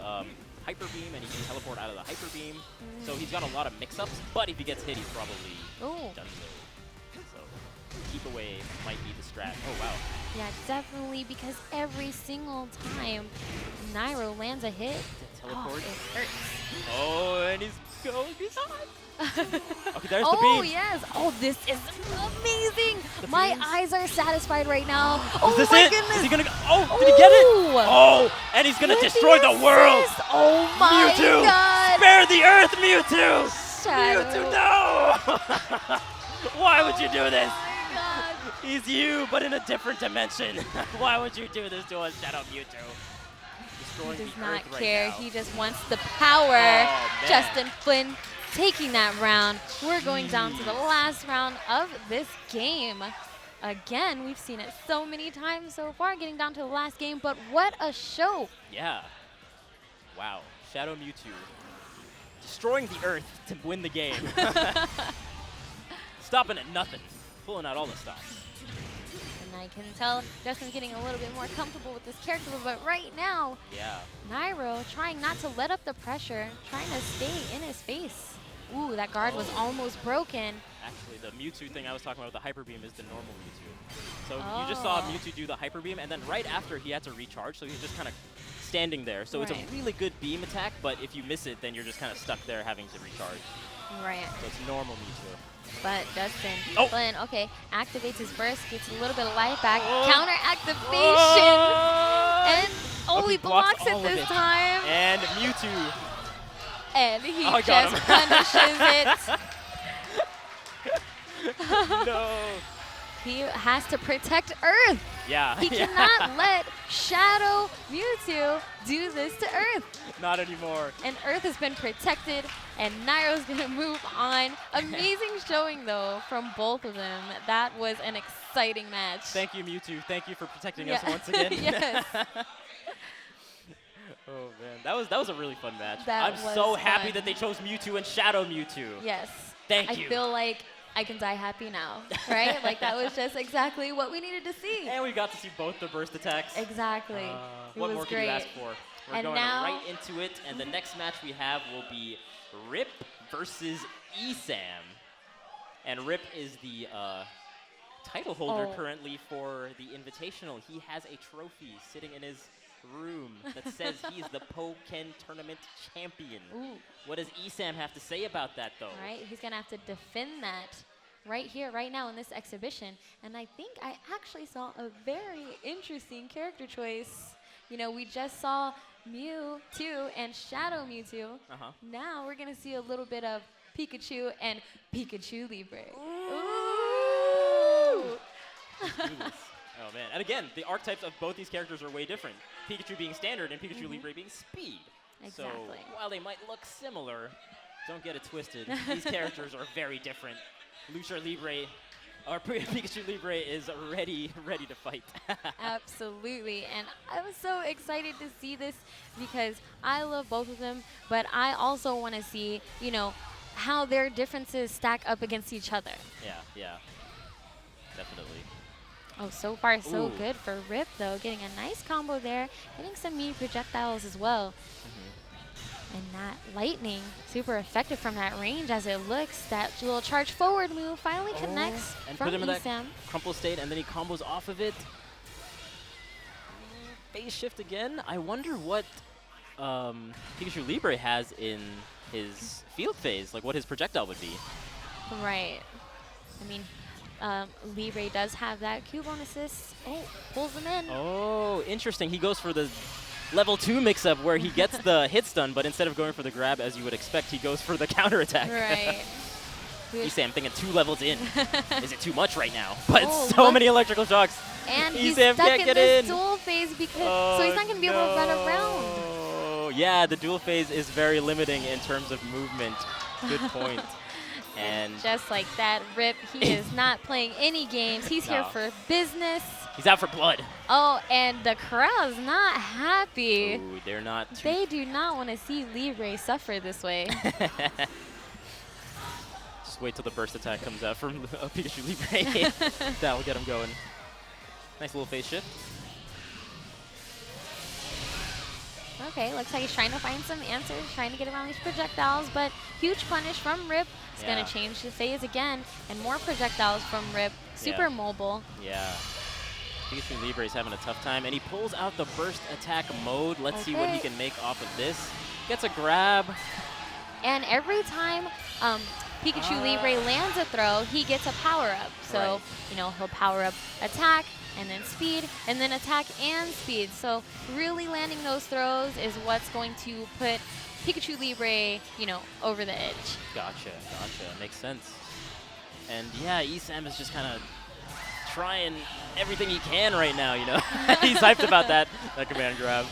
Hyper Beam, and he can teleport out of the Hyper Beam. So he's got a lot of mix-ups, but if he gets hit, he's probably done so. Keep away might be the strat. Oh, wow. Yeah, definitely, because every single time Nairo lands a hit, Teleport. it hurts. Oh, and he's going behind. Okay, there's the Oh, beam. yes. Oh, this is amazing. The My beams. eyes are satisfied right now. Oh, Is this my it? goodness. Is he gonna go? Oh, did he get it? Ooh. Oh, and he's gonna With destroy the world. assist. Oh, my Mewtwo, God. spare the earth, Mewtwo. Shadow. Mewtwo, no! Why would you do this? Oh, my God. He's you, but in a different dimension. Why would you do this to us, Shadow Mewtwo? Destroying He does the not earth right care. now. He just wants the power. man. Justin Flynn taking that round. We're going down to the last round of this game. Again, we've seen it so many times so far, getting down to the last game, but what a show. Yeah. Wow. Shadow Mewtwo destroying the earth to win the game. Stopping at nothing. Pulling out all the stops. And I can tell Justin's getting a little bit more comfortable with this character, but right now, Nairo trying not to let up the pressure, trying to stay in his face. Ooh, that guard was almost broken. Actually, the Mewtwo thing I was talking about, the Hyper Beam, is the normal Mewtwo. So you just saw Mewtwo do the Hyper Beam, and then right after he had to recharge, so he's just kind of standing there. So it's a really good beam attack, but if you miss it, then you're just kind of stuck there having to recharge. Right. So it's normal Mewtwo. But Justin Flynn, okay, activates his burst, gets a little bit of life back, counter activation, and he blocks it this time. And Mewtwo. And he got just him. punishes it. No. He has to protect Earth. Yeah. He cannot let Shadow Mewtwo do this to Earth. Not anymore. And Earth has been protected, and Nairo's going to move on. Amazing showing, though, from both of them. That was an exciting match. Thank you, Mewtwo. Thank you for protecting us once again. Yes. Oh, man. That was a really fun match. That I'm was so happy fun. that they chose Mewtwo and Shadow Mewtwo. Yes. Thank you. I feel like I can die happy now, right? Like, that was just exactly what we needed to see. And we got to see both the burst attacks. Exactly. What was more great. can you ask for? We're And going now, right into it, and the next match we have will be Rip versus Esam. And Rip is the title holder currently for the Invitational. He has a trophy sitting in his room that says he's the Pokkén tournament champion. Ooh. What does Esam have to say about that, though? Right, he's going to have to defend that right here, right now in this exhibition. And I think I actually saw a very interesting character choice. You know, we just saw Mewtwo and Shadow Mewtwo. Now we're going to see a little bit of Pikachu and Pikachu Libre. Ooh! Let's do this. Oh, man. And again, the archetypes of both these characters are way different. Pikachu being standard and Pikachu Libre being speed. Exactly. So while they might look similar, don't get it twisted. These characters are very different. Lucia Libre, or Pikachu Libre is ready to fight. Absolutely. And I was so excited to see this because I love both of them, but I also want to see, you know, how their differences stack up against each other. Yeah. Definitely. Oh, so far so good for Rip, though. Getting a nice combo there. Getting some meaty projectiles as well. And that lightning, super effective from that range as it looks. That little charge forward move finally connects and from put him in Esam. that crumple state, and then he combos off of it. Phase shift again. I wonder what Pikachu Libre has in his field phase, like what his projectile would be. Right. I mean, Libre does have that Cubone assist. Oh, pulls him in. Oh, interesting. He goes for the level 2 mix-up where he gets the hit stun, but instead of going for the grab as you would expect, he goes for the counter attack. Right. Esam thinking 2 levels in. Is it too much right now? But Oh, so look. many electrical shocks. And he's Esam stuck can't in get this in. dual phase because so he's not going to be able to run around. Oh, yeah, the dual phase is very limiting in terms of movement. Good point. And just like that, Rip, he is not playing any games. He's here for business. he's out for blood. Oh, and the crowd's not happy. Ooh, they're not too They do not want to see Libre suffer this way. Just wait till the burst attack comes out from Pikachu Libre. That'll get him going. Nice little phase shift. Okay, looks like he's trying to find some answers, trying to get around these projectiles, but huge punish from Rip. It's going to change the phase again, and more projectiles from Rip. Super mobile. Yeah. Pikachu Libre is having a tough time, and he pulls out the burst attack mode. Let's see what he can make off of this. Gets a grab. And every time Pikachu Libre lands a throw, he gets a power-up. So, you know, he'll power up attack, and then speed, and then attack and speed. So really landing those throws is what's going to put Pikachu Libre, you know, over the edge. Gotcha. Makes sense. And yeah, Esam is just kind of trying everything he can right now, you know. He's hyped about that command grab.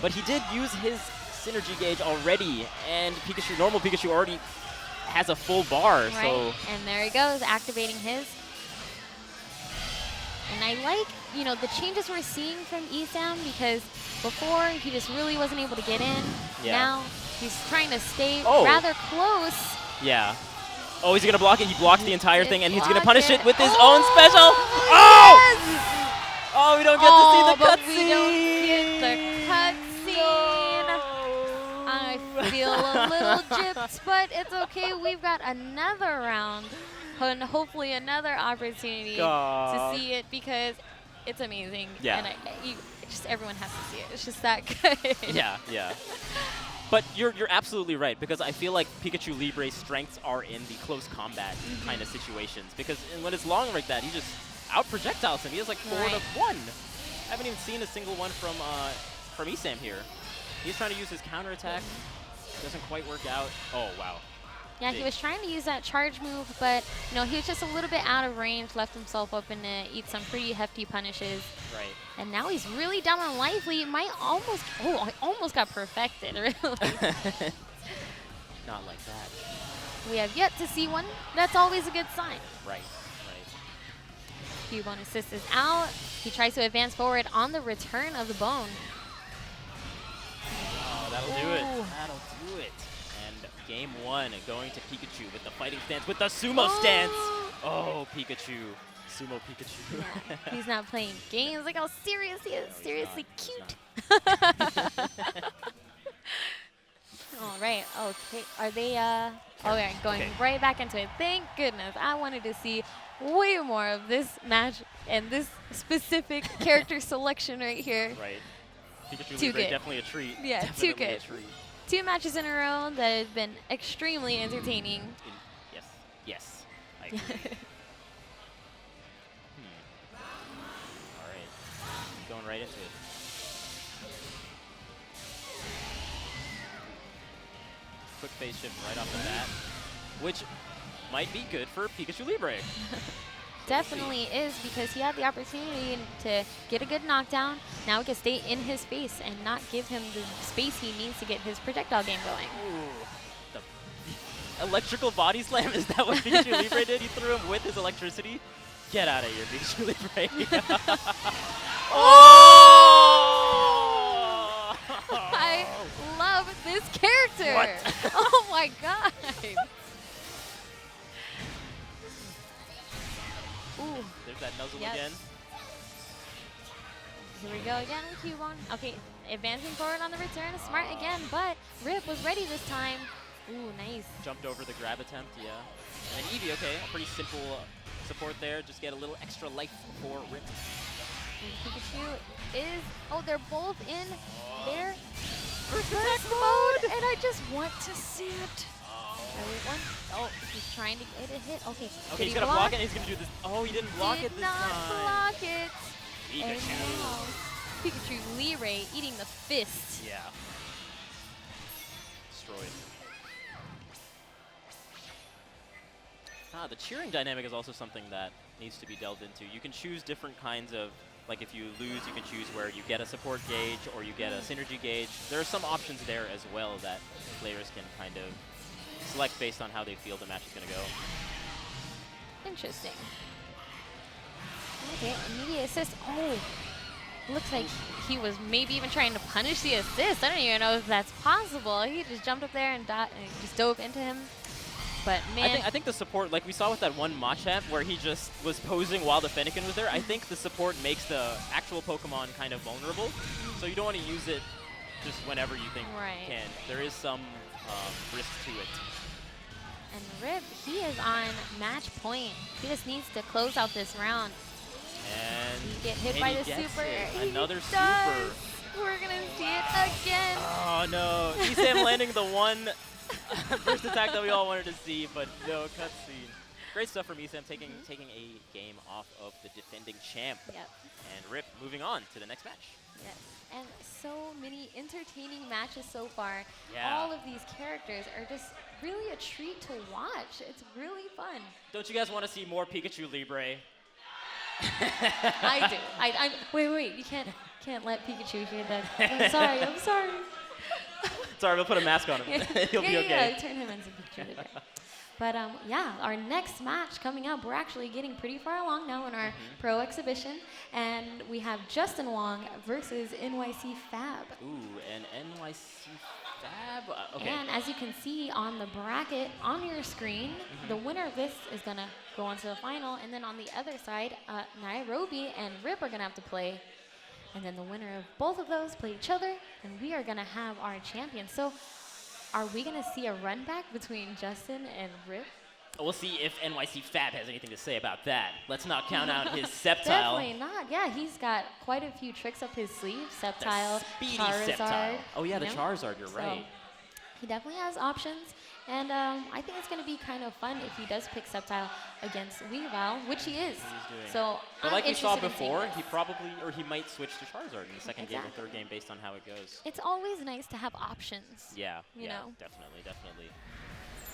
But he did use his synergy gauge already, and normal Pikachu already has a full bar. So And there he goes, activating his. And I like, you know, the changes we're seeing from Esam because before he just really wasn't able to get in. Now he's trying to stay rather close. Yeah. Oh, is he going to block it? He blocks the entire thing, and he's going to punish it with his own special. Oh! Yes! Oh, we don't get to see the cutscene. We don't get the cutscene. I feel a little gypped, but it's okay. We've got another round and hopefully another opportunity to see it because it's amazing. Yeah. And everyone has to see it. It's just that good. Yeah. But you're absolutely right, because I feel like Pikachu Libre's strengths are in the close combat kind of situations. Because when it's long like that, he just out-projectiles him. He has like 4 to 1. I haven't even seen a single one from Esam here. He's trying to use his counterattack. Doesn't quite work out. Oh, wow. Yeah, he was trying to use that charge move, but he was just a little bit out of range, left himself open to eat some pretty hefty punishes. Right. And now he's really down on life lead. Might almost, I almost got perfected, really. Not like that. We have yet to see one. That's always a good sign. Right. Cubone assist is out. He tries to advance forward on the return of the bone. Oh, that'll do it. That'll do it. And game 1 going to Pikachu with the fighting stance, with the sumo stance. Oh, Pikachu. Sumo Pikachu. Yeah, he's not playing games. Look how serious he is. No, Seriously he's cute. All right. Okay. Are they? Okay, going right back into it. Thank goodness. I wanted to see way more of this match and this specific character selection right here. Right. Pikachu Too Libre, good. definitely a treat. Yeah, Definitely too good. A treat. 2 matches in a row that have been extremely entertaining. Yes. I agree. All right. Going right into it. Quick phase shift right off the bat, which might be good for Pikachu Libre. Definitely is, because he had the opportunity to get a good knockdown. Now he can stay in his space and not give him the space he needs to get his projectile game going. Ooh. The electrical body slam, is that what Pikachu Libre did? He threw him with his electricity? Get out of here, Pikachu Libre. Oh! I love this character. What? Oh my god. Ooh. There's that nuzzle Yes. again. Here we go again with Cubone. Okay, advancing forward on the return. Smart again, but Rip was ready this time. Ooh, nice. Jumped over the grab attempt, yeah. And then Eevee, okay, a pretty simple support there. Just get a little extra life for Rip. And Pikachu is, they're both in their first mode, and I just want to see it. He's trying to get a hit. Okay, Okay, he's gonna block it, and he's gonna do this. Oh, he didn't block it this time. Did not block it. And Pikachu. now, Pikachu Libre eating the fist. Yeah. Destroyed. The cheering dynamic is also something that needs to be delved into. You can choose different kinds of, like if you lose, you can choose where you get a support gauge or you get a synergy gauge. There are some options there as well that players can kind of select based on how they feel the match is going to go. Interesting. Okay, immediate assist. Oh, looks like he was maybe even trying to punish the assist. I don't even know if that's possible. He just jumped up there and just dove into him. But man, I think the support, like we saw with that one Machamp where he just was posing while the Fennekin was there, I think the support makes the actual Pokemon kind of vulnerable. So you don't want to use it just whenever you think you can. There is some risk to it. And Rip, he is on match point. He just needs to close out this round. And he get hit by the super. Another super. We're going to see it again. Oh no, Esam landing the one first attack that we all wanted to see, but no cutscene. Great stuff from Esam, taking a game off of the defending champ. Yep. And Rip moving on to the next match. Yes. And so many entertaining matches so far. Yeah. All of these characters are just really a treat to watch. It's really fun. Don't you guys want to see more Pikachu Libre? I do. Wait. You can't let Pikachu hear that. I'm sorry. Sorry, we'll put a mask on him. He'll be okay. Yeah, turn him into Pikachu Libre. But yeah, our next match coming up, we're actually getting pretty far along now in our pro exhibition, and we have Justin Wong versus NYC Fab. Ooh, an NYC Fab? Okay. And as you can see on the bracket on your screen, the winner of this is going to go on to the final, and then on the other side, Nairobi and Rip are going to have to play. And then the winner of both of those play each other, and we are going to have our champion. So are we going to see a run back between Justin and Rip? We'll see if NYC Fab has anything to say about that. Let's not count out his Sceptile. Definitely not. Yeah, he's got quite a few tricks up his sleeve. Sceptile, speedy Charizard. Sceptile. Oh yeah, the Charizard, you're right. He definitely has options. And I think it's going to be kind of fun if he does pick Sceptile against Weavile, which he is. So but like we saw before, he might switch to Charizard in the second game or third game based on how it goes. It's always nice to have options. Yeah, you know? Definitely.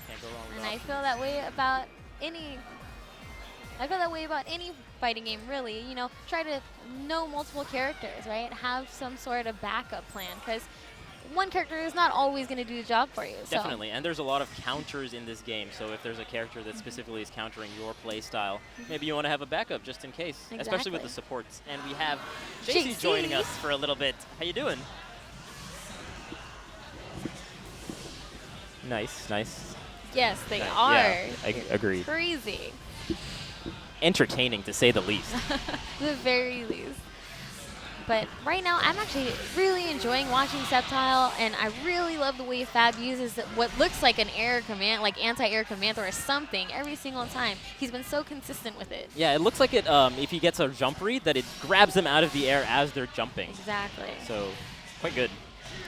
Can't go wrong with And I options. feel that way about any. I feel that way about any fighting game, really. You know, try to know multiple characters, right? Have some sort of backup plan, because one character is not always going to do the job for you. So. Definitely, and there's a lot of counters in this game, so if there's a character that specifically is countering your play style, maybe you want to have a backup just in case, especially with the supports. And we have JC joining us for a little bit. How you doing? Nice, nice. Yes, they are. Yeah, I agree. Crazy. Entertaining, to say the least. The very least. But right now, I'm actually really enjoying watching Sceptile, and I really love the way Fab uses what looks like an air command, like anti-air command or something, every single time. He's been so consistent with it. Yeah, it looks like it. If he gets a jump read, that it grabs them out of the air as they're jumping. Exactly. So, quite good.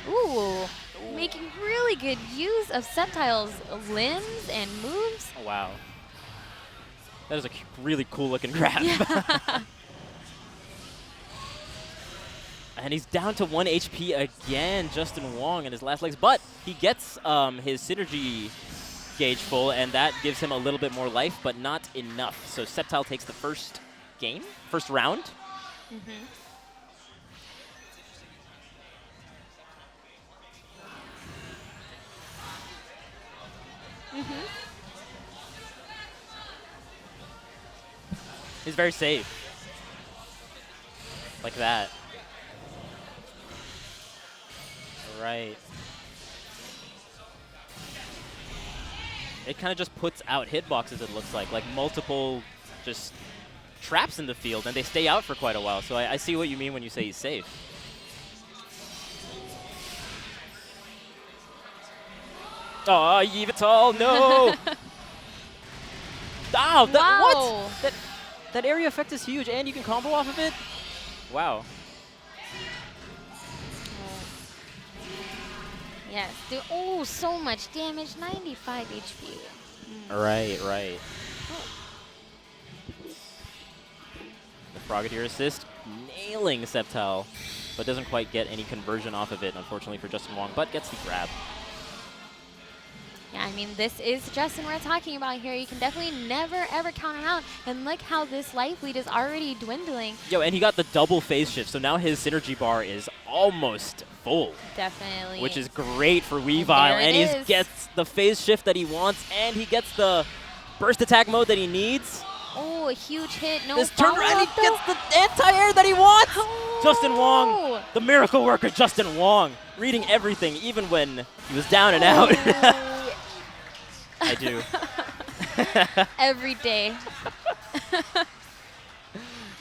Ooh, making really good use of Sceptile's limbs and moves. Oh, wow. That is a really cool looking grab. Yeah. And he's down to 1 HP again, Justin Wong, in his last legs. But he gets his synergy gauge full, and that gives him a little bit more life, but not enough. So Sceptile takes the first round. Mm-hmm. Mm-hmm. He's very safe. Like that. Right. It kind of just puts out hitboxes, it looks like multiple just traps in the field, and they stay out for quite a while. So I see what you mean when you say he's safe. Oh, Yveltal, no! Oh, Wow. what? That area effect is huge, and you can combo off of it? Wow. Yes. Oh, so much damage. 95 HP. Right, right. The Frogadier assist, nailing Sceptile, but doesn't quite get any conversion off of it, unfortunately for Justin Wong, but gets the grab. Yeah, I mean, this is Justin we're talking about here. You can definitely never, ever count him out. And look how this life lead is already dwindling. Yo, and he got the double phase shift, so now his synergy bar is almost full. Definitely. Which is great for Weavile, and he gets the phase shift that he wants, and he gets the burst attack mode that he needs. Oh, a huge hit. No This turn around, he follow-up, gets the anti-air that he wants! Oh. Justin Wong, the miracle worker Justin Wong, reading everything, even when he was down and out. I do. Every day.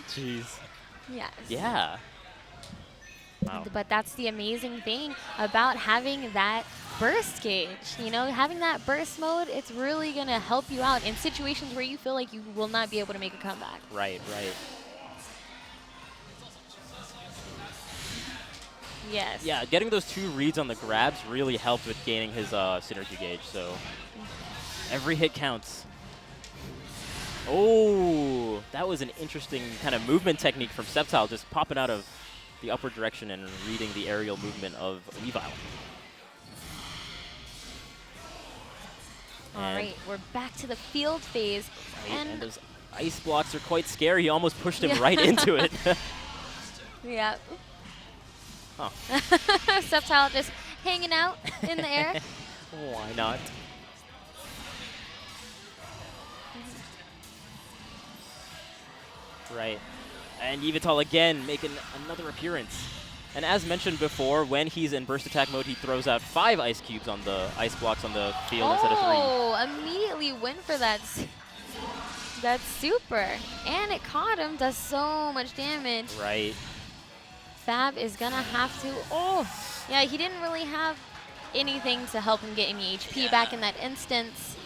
Jeez. Yes. Yeah. Wow. But that's the amazing thing about having that burst gauge. You know, having that burst mode, it's really going to help you out in situations where you feel like you will not be able to make a comeback. Right, right. Yes. Yeah, getting those 2 reads on the grabs really helped with gaining his synergy gauge, so every hit counts. Oh, that was an interesting kind of movement technique from Sceptile, just popping out of the upward direction and reading the aerial movement of Weavile. All right, we're back to the field phase. Right, and those ice blocks are quite scary. He almost pushed him right into it. Yeah. Huh. Sceptile just hanging out in the air. Why not? Right. And Yveltal again making another appearance. And as mentioned before, when he's in burst attack mode, he throws out 5 ice cubes on the ice blocks on the field instead of 3. Oh, immediately went for that. That's super. And it caught him, does so much damage. Right. Fab is gonna have to, oh, yeah, he didn't really have anything to help him get any HP back in that instance.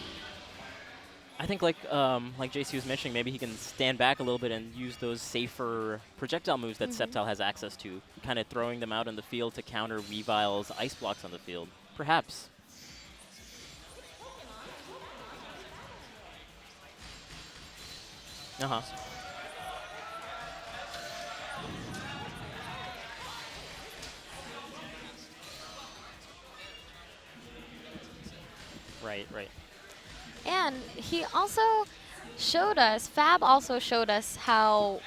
I think like JC was mentioning, maybe he can stand back a little bit and use those safer projectile moves that Sceptile has access to, kind of throwing them out in the field to counter Weavile's ice blocks on the field. Perhaps. Uh-huh. Right, right. And he also showed us, Fab also showed us how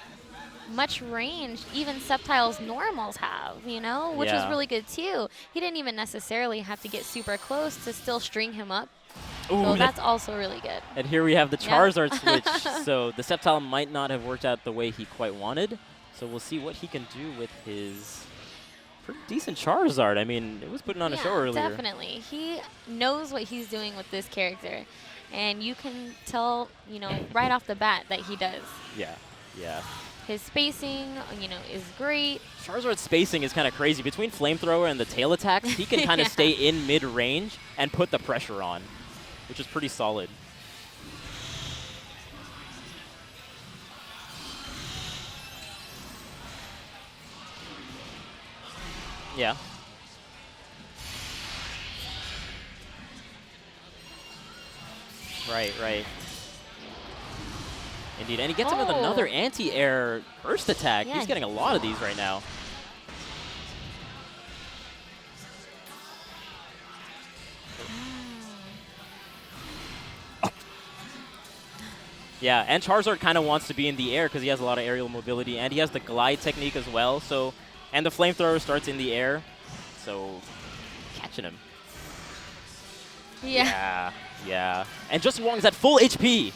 much range even Sceptile's normals have, you know, which was Yeah. really good too. He didn't even necessarily have to get super close to still string him up. Ooh, So that's also really good. and here we have the Yeah. Charizard switch. So the Sceptile might not have worked out the way he quite wanted. So we'll see what he can do with his pretty decent Charizard. I mean, it was putting on a show earlier. Definitely. He knows what he's doing with this character. And you can tell, you know, right off the bat that he does. Yeah, yeah. His spacing, you know, is great. Charizard's spacing is kind of crazy. Between Flamethrower and the tail attacks, he can kind of Yeah. stay in mid-range and put the pressure on, which is pretty solid. Yeah. Right, right. Indeed, and he gets him with another anti-air burst attack. Yeah, He's getting a lot of these right now. Yeah, and Charizard kind of wants to be in the air because he has a lot of aerial mobility, and he has the glide technique as well. So, and the Flamethrower starts in the air, so catching him. Yeah. Yeah. And Justin Wong's at full HP.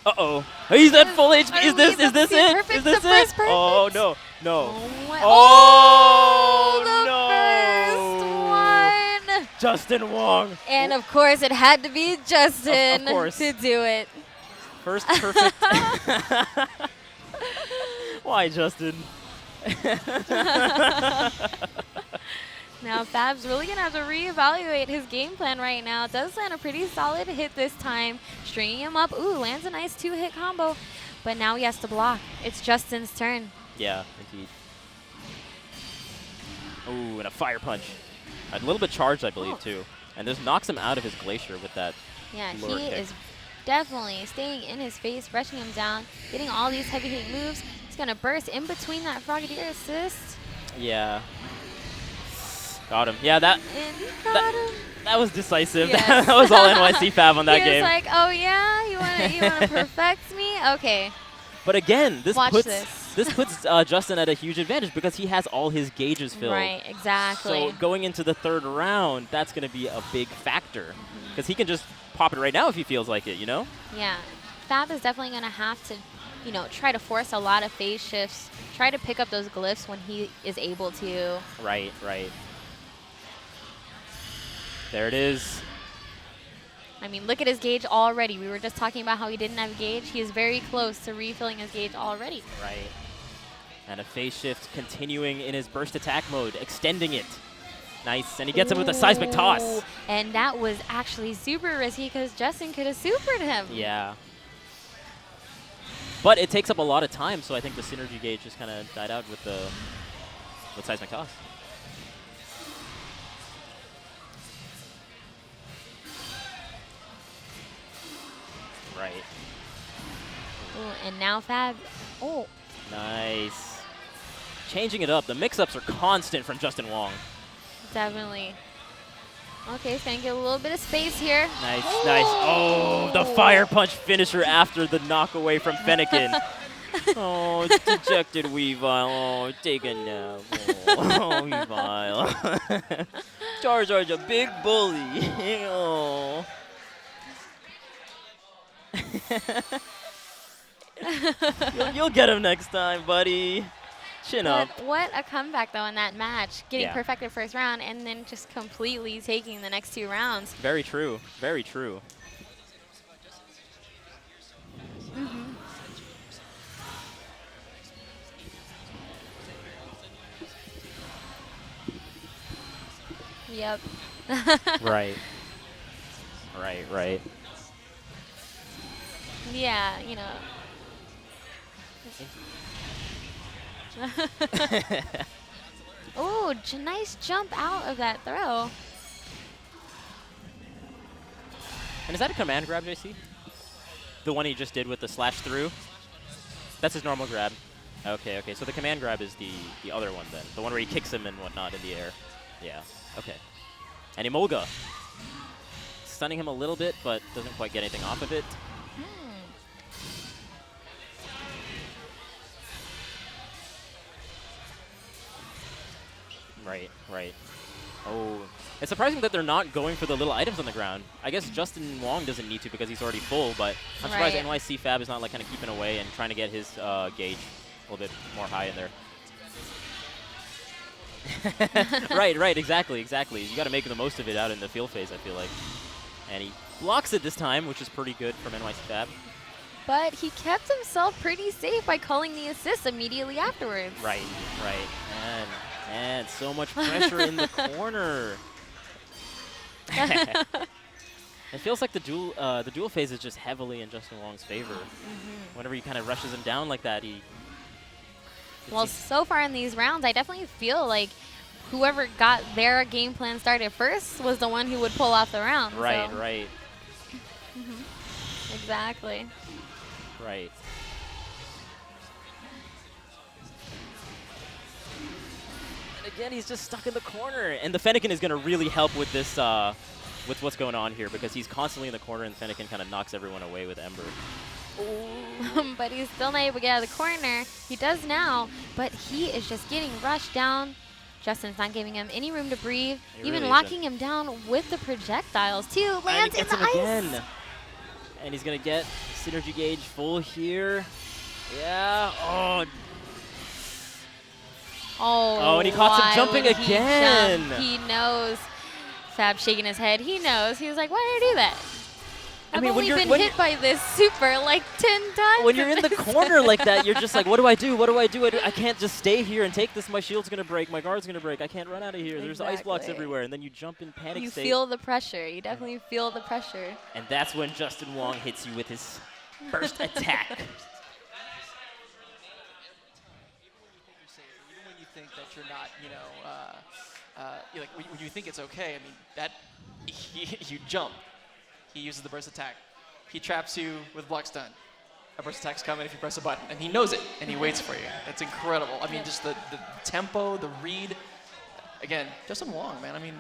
Uh-oh. He's at full HP. Is this it? Perfect, Is this the it? first perfect. Oh, no. No. Oh, the no. first one. Justin Wong. And of course, it had to be Justin course. to do it. First perfect. Why, Justin? Now, Fab's really going to have to reevaluate his game plan right now. Does land a pretty solid hit this time, stringing him up. Ooh, lands a nice 2-hit combo. But now he has to block. It's Justin's turn. Yeah, indeed. Ooh, and a fire punch. A little bit charged, I believe, too. And this knocks him out of his Glacier with that. Yeah, lure he kick. is definitely staying in his face, rushing him down, getting all these heavy hit moves. He's going to burst in between that Frogadier assist. Yeah. Got him. Yeah, that And he got him. that was decisive. Yes. That was all NYC Fab on that He game. was like, oh yeah, you want to perfect me? Okay. But again, this Watch puts this. puts Justin at a huge advantage because he has all his gauges filled. Right, exactly. So going into the third round, that's going to be a big factor because he can just pop it right now if he feels like it, you know? Yeah. Fab is definitely going to have to, you know, try to force a lot of phase shifts, try to pick up those glyphs when he is able to. Right, right. There it is. I mean, look at his gauge already. We were just talking about how he didn't have gauge. He is very close to refilling his gauge already. Right. And a phase shift continuing in his burst attack mode, extending it. Nice. And he gets him with a seismic toss. Ooh, and that was actually super risky because Justin could have supered him. Yeah. But it takes up a lot of time, so I think the synergy gauge just kind of died out with seismic toss. Right. Ooh, and now Fab. Oh, Nice. Changing it up. The mix-ups are constant from Justin Wong. definitely. Okay, he's going to get a little bit of space here. Nice, nice. Oh, the fire punch finisher after the knockaway from Fennekin. Oh, dejected Weavile. Oh, take a nap. Oh, Weavile. Charizard's a big bully. Oh. You'll get him next time, buddy. Chin up. But what a comeback, though, in that match. Getting Yeah. perfected first round and then just completely taking the next 2 rounds. Very true. Very true. Yep. Right. Right, right. Yeah, you know. Ooh, nice jump out of that throw. And is that a command grab, JC? The one he just did with the slash through? That's his normal grab. Okay, okay. So the command grab is the other one then. The one where he kicks him and whatnot in the air. Yeah, okay. And Emolga. stunning him a little bit, but doesn't quite get anything off of it. Right, right. Oh, it's surprising that they're not going for the little items on the ground. I guess Justin Wong doesn't need to because he's already full, but I'm surprised NYC Fab is not like kind of keeping away and trying to get his gauge a little bit more high in there. Right, exactly. You got to make the most of it out in the field phase, I feel like. And he blocks it this time, which is pretty good from NYC Fab. But he kept himself pretty safe by calling the assist immediately afterwards. Right. And so much pressure in the corner. It feels like the dual phase is just heavily in Justin Wong's favor. Whenever he kind of rushes him down like that, Well, so far in these rounds, I definitely feel like whoever got their game plan started first was the one who would pull off the round. Right. Exactly. Right. And again, he's just stuck in the corner. And the Fennekin is going to really help with this, with what's going on here, because he's constantly in the corner, and Fennekin kind of knocks everyone away with Ember. But he's still not able to get out of the corner. He does now, but he is just getting rushed down. Justin's not giving him any room to breathe, even really locking him down with the projectiles, too. Lands in the ice. Again. And he's going to get synergy gauge full here. Yeah. Oh, and he caught him jumping again. He knows. Fab shaking his head. He knows. He was like, why did I do that? I've only been hit by this super like 10 times. When you're in the corner like that, you're just like, what do I do? I can't just stay here and take this. My shield's going to break. My guard's going to break. I can't run out of here. There's ice blocks everywhere. And then you jump in panic state. You feel the pressure. You definitely feel the pressure. And that's when Justin Wong hits you with his first attack. Even when you think that you're not, when you think it's okay, I mean, that you jump. He uses the burst attack. He traps you with block stun. A burst attack's coming if you press a button, and he knows it, and he waits for you. That's incredible. I mean, just the tempo, the read. Again, Justin Wong, man. I mean,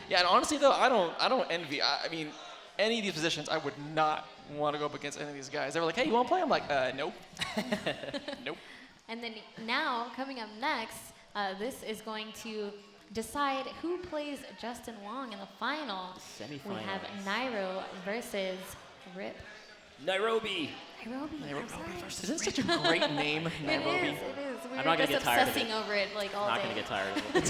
yeah. And honestly, though, I don't envy. I mean, any of these positions, I would not want to go up against any of these guys. They were like, "Hey, you want to play?" I'm like, "Nope, nope." And then now, coming up next, this is going to decide who plays Justin Wong in the final. Semifinal. We have Nairo versus Rip. Nairobi. Isn't it such a great name, Nairobi? It is. We I'm were not gonna just get tired of obsessing it. over it like all Not day. going to get tired of it.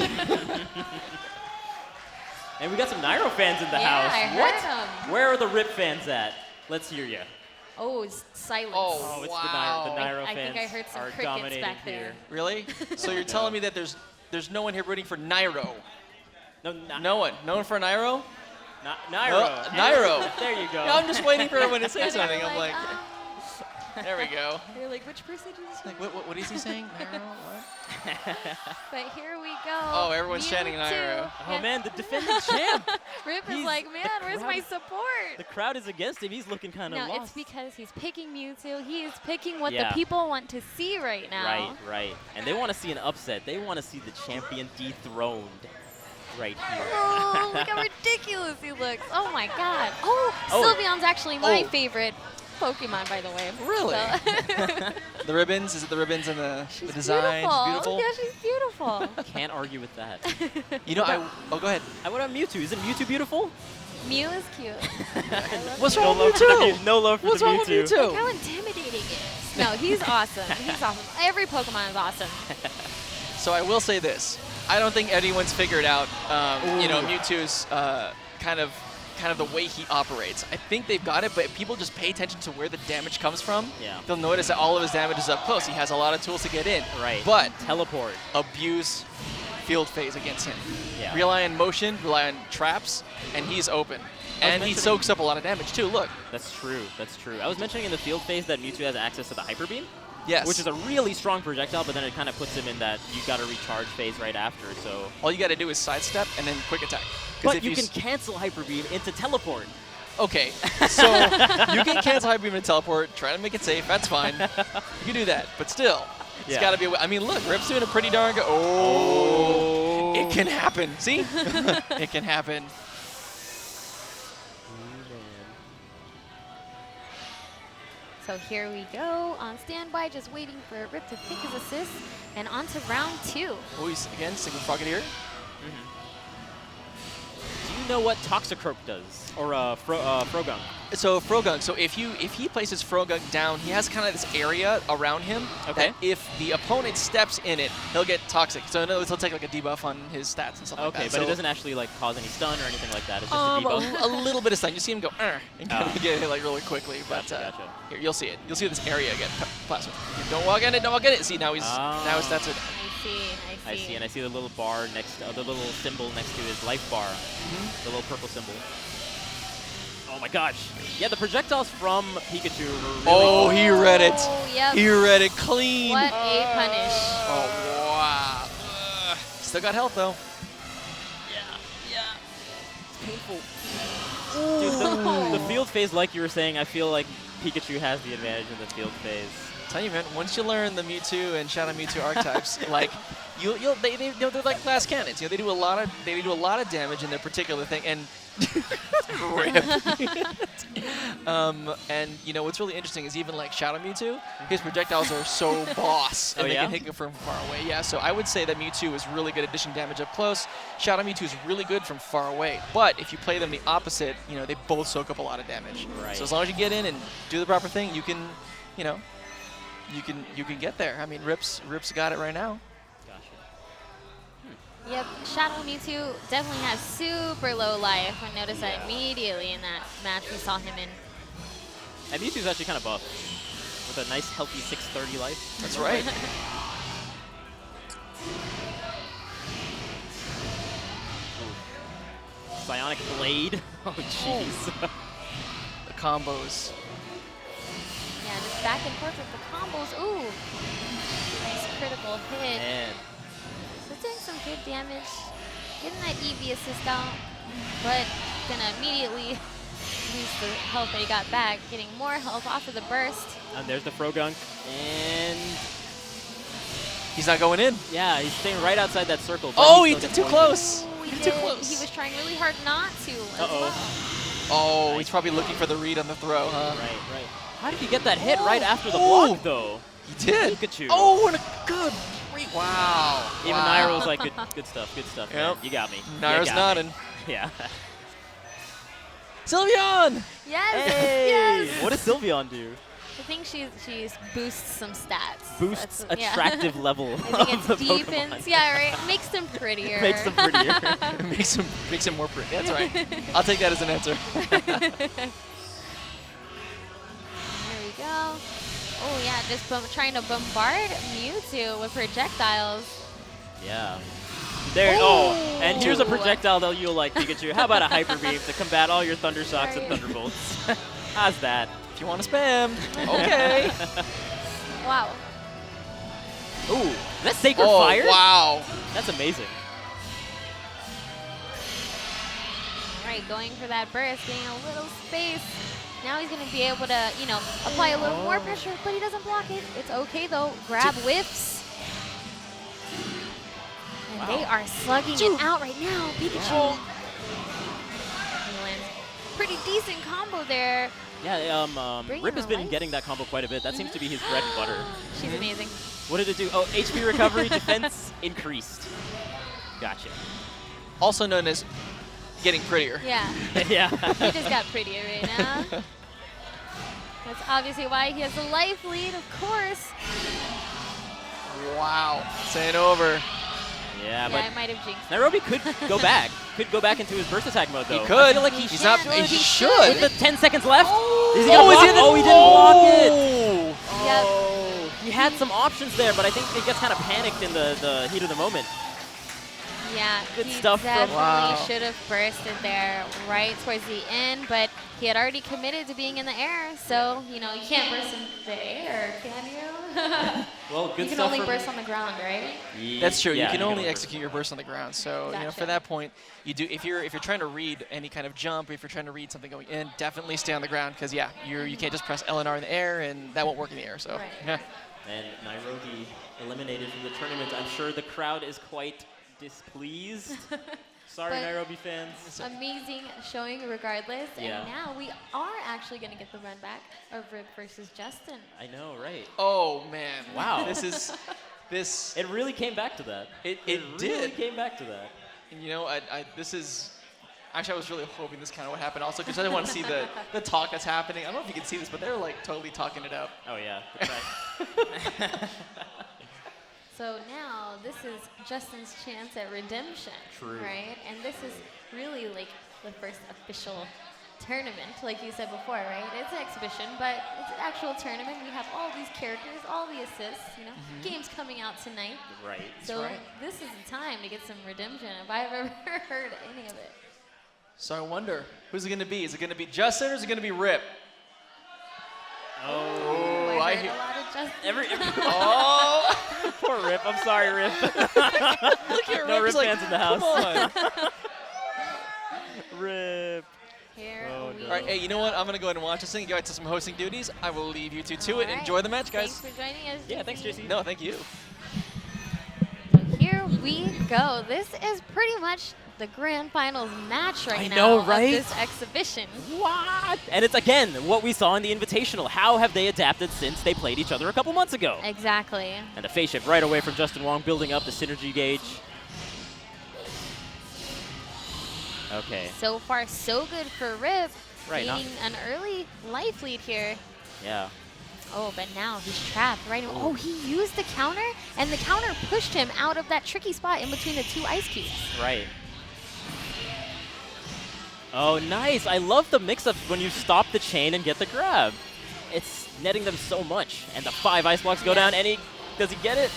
And we got some Nairo fans in the house. I heard 'em. Where are the Rip fans at? Let's hear you. Oh, it's silence. Oh, It's wow. the Nairo I fans think I heard some are crickets dominating back there. here. Really? So you're telling me that there's no one here rooting for Nairo? No one for Nairo. Nairo? Nairo. There you go. Yeah, I'm just waiting for everyone to say And they were something. I'm like, there we go. They're like, which person did you say? Like, what is he saying? Nairo? What? But here we go. Oh, everyone's chanting Mewtwo. Nairo. Oh man, the defending champ. Rip is He's- like, man, where's my The support? crowd is against him. He's looking kind of No, lost. it's because he's picking Mewtwo. He is picking what Yeah. the people want to see right now. Right. And they want to see an upset. They want to see the champion dethroned right here. Oh, look how ridiculous he looks. Oh my god. Oh, Sylveon's actually my favorite Pokemon, by the way. Really? So The ribbons? Is it the ribbons and the she's design? beautiful. She's beautiful? Yeah, she's beautiful. Can't argue with that. You know, go ahead. What about Mewtwo? Isn't Mewtwo beautiful? Mew is cute. What's No wrong love with for the Mewtwo? Mew- No love for What's the wrong with Mewtwo. Mewtwo? Look how intimidating he is. No, he's awesome. He's awesome. Every Pokemon is awesome. So I will say this. I don't think anyone's figured out, Mewtwo's kind of the way he operates. I think they've got it, but if people just pay attention to where the damage comes from, Yeah. they'll notice that all of his damage is up close. He has a lot of tools to get in. Right. But Teleport. abuse field phase against him. Yeah. Rely on motion, rely on traps, and he's open. And he mentioning- soaks up a lot of damage too. Look. That's true. I was mentioning in the field phase that Mewtwo has access to the Hyper Beam. Yes. Which is a really strong projectile, but then it kind of puts him in that you got to recharge phase right after. So, all you got to do is sidestep and then quick attack. 'Cause but if you can cancel Hyper Beam into teleport. Okay, so you can cancel Hyper Beam and teleport, try to make it safe, that's fine. You can do that, but still, it's Yeah. got to be I mean, look, Rip's doing a pretty darn good. Oh, it can happen. See? It can happen. So here we go on standby, just waiting for Rip to pick his assist. And on to round 2. Oh, he's again single Frogadier. Do you know what Toxicroak does? Or Frogunk? So Frogunk. So if he places Frogunk down, he has kind of this area around him. Okay. That if the opponent steps in it, he'll get toxic. So in other words, he'll take like a debuff on his stats and stuff like that. Okay, but so it doesn't actually like cause any stun or anything like that. It's just a debuff. a little bit of stun. You see him go and kind of get hit like really quickly. But Gotcha. here you'll see it. You'll see this area get plasma. Don't walk in it. Don't walk in it. See now his stats are. I see. I see, and I see the little bar next, the little symbol next to his life bar, the little purple symbol. Oh my gosh! Yeah, the projectiles from Pikachu were really He read it. Oh, yep. He read it clean. What a punish. Oh wow! Still got health though. Yeah. It's painful. Dude, the field phase, like you were saying, I feel like Pikachu has the advantage in the field phase. Tell you, man, once you learn the Mewtwo and Shadow Mewtwo archetypes, like they're like glass cannons. They do a lot of damage in their particular thing, and and what's really interesting is even like Shadow Mewtwo, his projectiles are so boss, and they can hit you from far away. Yeah, so I would say that Mewtwo is really good at dishing damage up close. Shadow Mewtwo is really good from far away, but if you play them the opposite, they both soak up a lot of damage. Right. So as long as you get in and do the proper thing, you can, you can get there. I mean, Rip's got it right now. Gotcha. Yep, Shadow Mewtwo definitely has super low life. I noticed that immediately in that match we saw him in. And Mewtwo's actually kind of buff, with a nice healthy 630 life. That's right. Psionic Blade. Oh, jeez. The combos. Yeah, just back and forth with the combos. Ooh, nice critical hit. Man. So it's doing some good damage. Getting that EV assist out, but gonna immediately lose the health that he got back. Getting more health off of the burst. And there's the Frogunk. And he's not going in. yeah, he's staying right outside that circle. Oh, he did too close. Ooh, He he did too did. close. He was trying really hard not to as well. Oh, he's probably looking for the read on the throw, huh? Right. How did he get that hit right after the Oh. block, though? He did. Pikachu. Oh, and a good read. Wow. Even wow. Nairo's like, good stuff, man. Yep. You got me. Nairo's You got me." nodding. Yeah. Sylveon! Yes, Hey! yes. What does Sylveon do? I think she's boosts some stats. Boosts That's- yeah. attractive level I think of the it's deepens. Pokemon. Yeah, right. Makes them prettier. Makes them prettier. makes him more pretty. That's right. I'll take that as an answer. There we go. Oh yeah, just trying to bombard Mewtwo with projectiles. Yeah. There. Oh, and here's a projectile that you'll like, Pikachu. How about a Hyper Beam to combat all your Thunder Shocks and Right. Thunderbolts? How's that? If you want to spam, okay. Wow. Ooh, is that Sacred Fire? Wow. That's amazing. All right, going for that burst, getting a little space. Now he's going to be able to, apply a little more pressure, but he doesn't block it. It's okay though. Grab whiffs. And they are slugging it out right now. Pikachu. He lands pretty decent combo there. Yeah, Bring Rip her has been life. getting that combo quite a bit. That seems to be his bread and butter. She's amazing. What did it do? Oh, HP recovery, defense increased. Gotcha. Also known as getting prettier. Yeah. Yeah. He just got prettier right now. That's obviously why he has the life lead, of course. Wow. Saying over. Yeah, I but might have jinxed. Nairobi could go back. Could go back into his burst attack mode, though. He could. I feel like he He's should. not. Well, He he should. With the 10 seconds left? Is he Oh, gonna is block? he Oh, he didn't block it. Oh. Yep. Oh, he had some options there, but I think he gets kind of panicked in the heat of the moment. Yeah, Good he stuff from- definitely Wow. should have bursted there right towards the end, but he had already committed to being in the air, so, you can't burst in the air, can you? Well, good You can stuff only from- burst on the ground, right? That's true. Yeah, you can only burst. execute your burst on the ground. So Gotcha. for that point, you do. If you're trying to read any kind of jump, if you're trying to read something going in, definitely stay on the ground because you can't just press LNR in the air and that won't work in the air. So Right. yeah. And Nairobi eliminated from the tournament. I'm sure the crowd is quite displeased. Sorry, But Nairobi fans. amazing showing regardless. Yeah. And now we are actually going to get the run back of Rip versus Justin. I know, right? Oh man. Wow. This. It really came back to that. It really did. came back to that. And you know, this is. Actually, I was really hoping this kind of would happen also because I didn't want to see the talk that's happening. I don't know if you can see this, but they're like totally talking it out. Oh yeah. That's right. So now this is Justin's chance at redemption. True. Right? And this is really like the first official tournament, like you said before, right? It's an exhibition, but it's an actual tournament. We have all these characters, all the assists, you know. Games coming out tonight. Right. So right. this is the time to get some redemption if I've ever heard any of it. So I wonder, who's it going to be? Is it going to be Justin or is it going to be Rip? Oh, I I heard hear- a lot of Justin. Oh! Poor Rip. I'm sorry, Rip. Look at No Rip Rip's like, fans in the house. come on. Rip. Here Oh, we no. All right, hey, you know what? I'm going to go ahead and watch this thing and go back to some hosting duties. I will leave you two to All it. right. Enjoy the match, guys. Thanks for joining us. Yeah, thanks, JC. No, thank you. Here we go. This is pretty much the grand finals match right I now know, of right? this exhibition. What? And it's again what we saw in the Invitational. How have they adapted since they played each other a couple months ago? Exactly. And the phase shift right away from Justin Wong, building up the synergy gauge. Okay. So far, so good for Rip. Right, not- Gaining an early life lead here. Yeah. Oh, but now he's trapped right now. Oh, he used the counter, and the counter pushed him out of that tricky spot in between the two ice cubes. Right. Oh, nice. I love the mix-up when you stop the chain and get the grab. It's netting them so much. And the 5 ice blocks go down, and does he get it?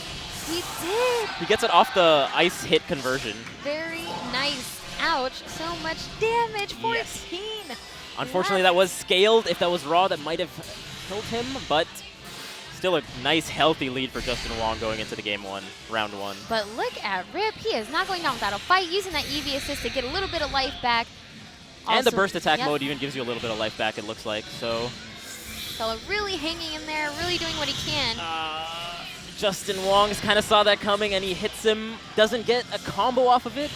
He did. He gets it off the ice hit conversion. Very nice. Ouch. So much damage. 14. Yes. Unfortunately, that was scaled. If that was raw, that might have killed him, but still a nice, healthy lead for Justin Wong going into the round one. But look at Rip. He is not going down without a fight, using that EV assist to get a little bit of life back. And the Also- burst attack yep. mode even gives you a little bit of life back, it looks like. So So really hanging in there, really doing what he can. Justin Wong's kind of saw that coming, and he hits him. Doesn't get a combo off of it.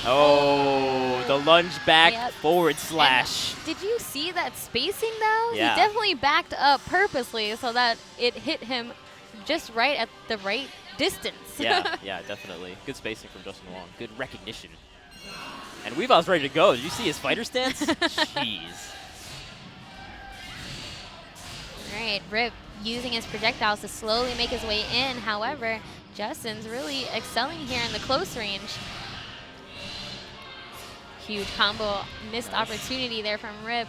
Oh, the lunge back Yep. forward slash. And did you see that spacing though? Yeah. He definitely backed up purposely so that it hit him just right at the right distance. Yeah, yeah, definitely. Good spacing from Justin Wong. Good recognition. And Weavaw's ready to go. Did you see his fighter stance? Jeez. All right, Rip using his projectiles to slowly make his way in. However, Justin's really excelling here in the close range. Huge combo, missed opportunity there from Rip.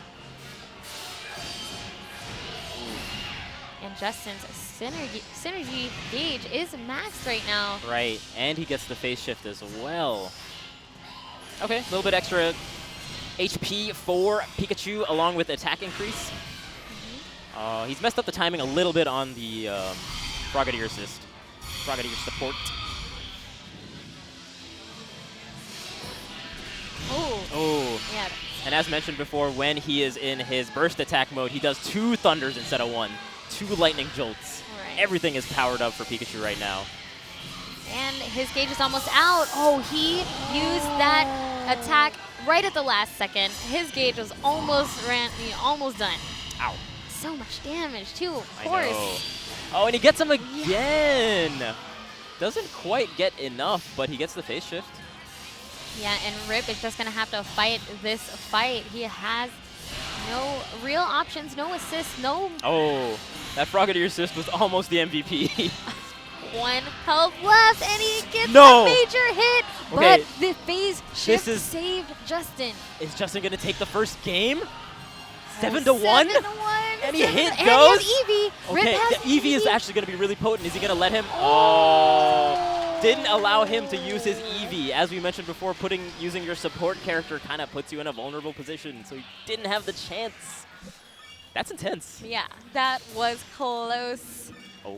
And Justin's synergy gauge is maxed right now. Right, and he gets the phase shift as well. Okay, a little bit extra HP for Pikachu along with attack increase. He's messed up the timing a little bit on the Frogadier assist. Frogadier support. Oh. Yeah. And as mentioned before, when he is in his burst attack mode, he does 2 thunders instead of 1. 2 lightning jolts. Right. Everything is powered up for Pikachu right now. And his gauge is almost out. Oh, he used that attack right at the last second. His gauge was almost done. Ow. So much damage too, of I course. know. Oh, and he gets him again. Doesn't quite get enough, but he gets the phase shift. Yeah, and Rip is just gonna have to fight this fight. He has no real options, no assists, no Oh, that Frogadier assist was almost the MVP. 1 health left, and he gets No. a major hit. Okay. But the phase shift is- saved Justin. Is Justin going to take the first game? 7-1? 7-1. Any hit And goes? he has Eevee. Rip Okay, has the Eevee is actually going to be really potent. Is he going to let him? Oh. Didn't allow him to use his Eevee. As we mentioned before, using your support character kind of puts you in a vulnerable position, so he didn't have the chance. That's intense. Yeah, that was close. Oh,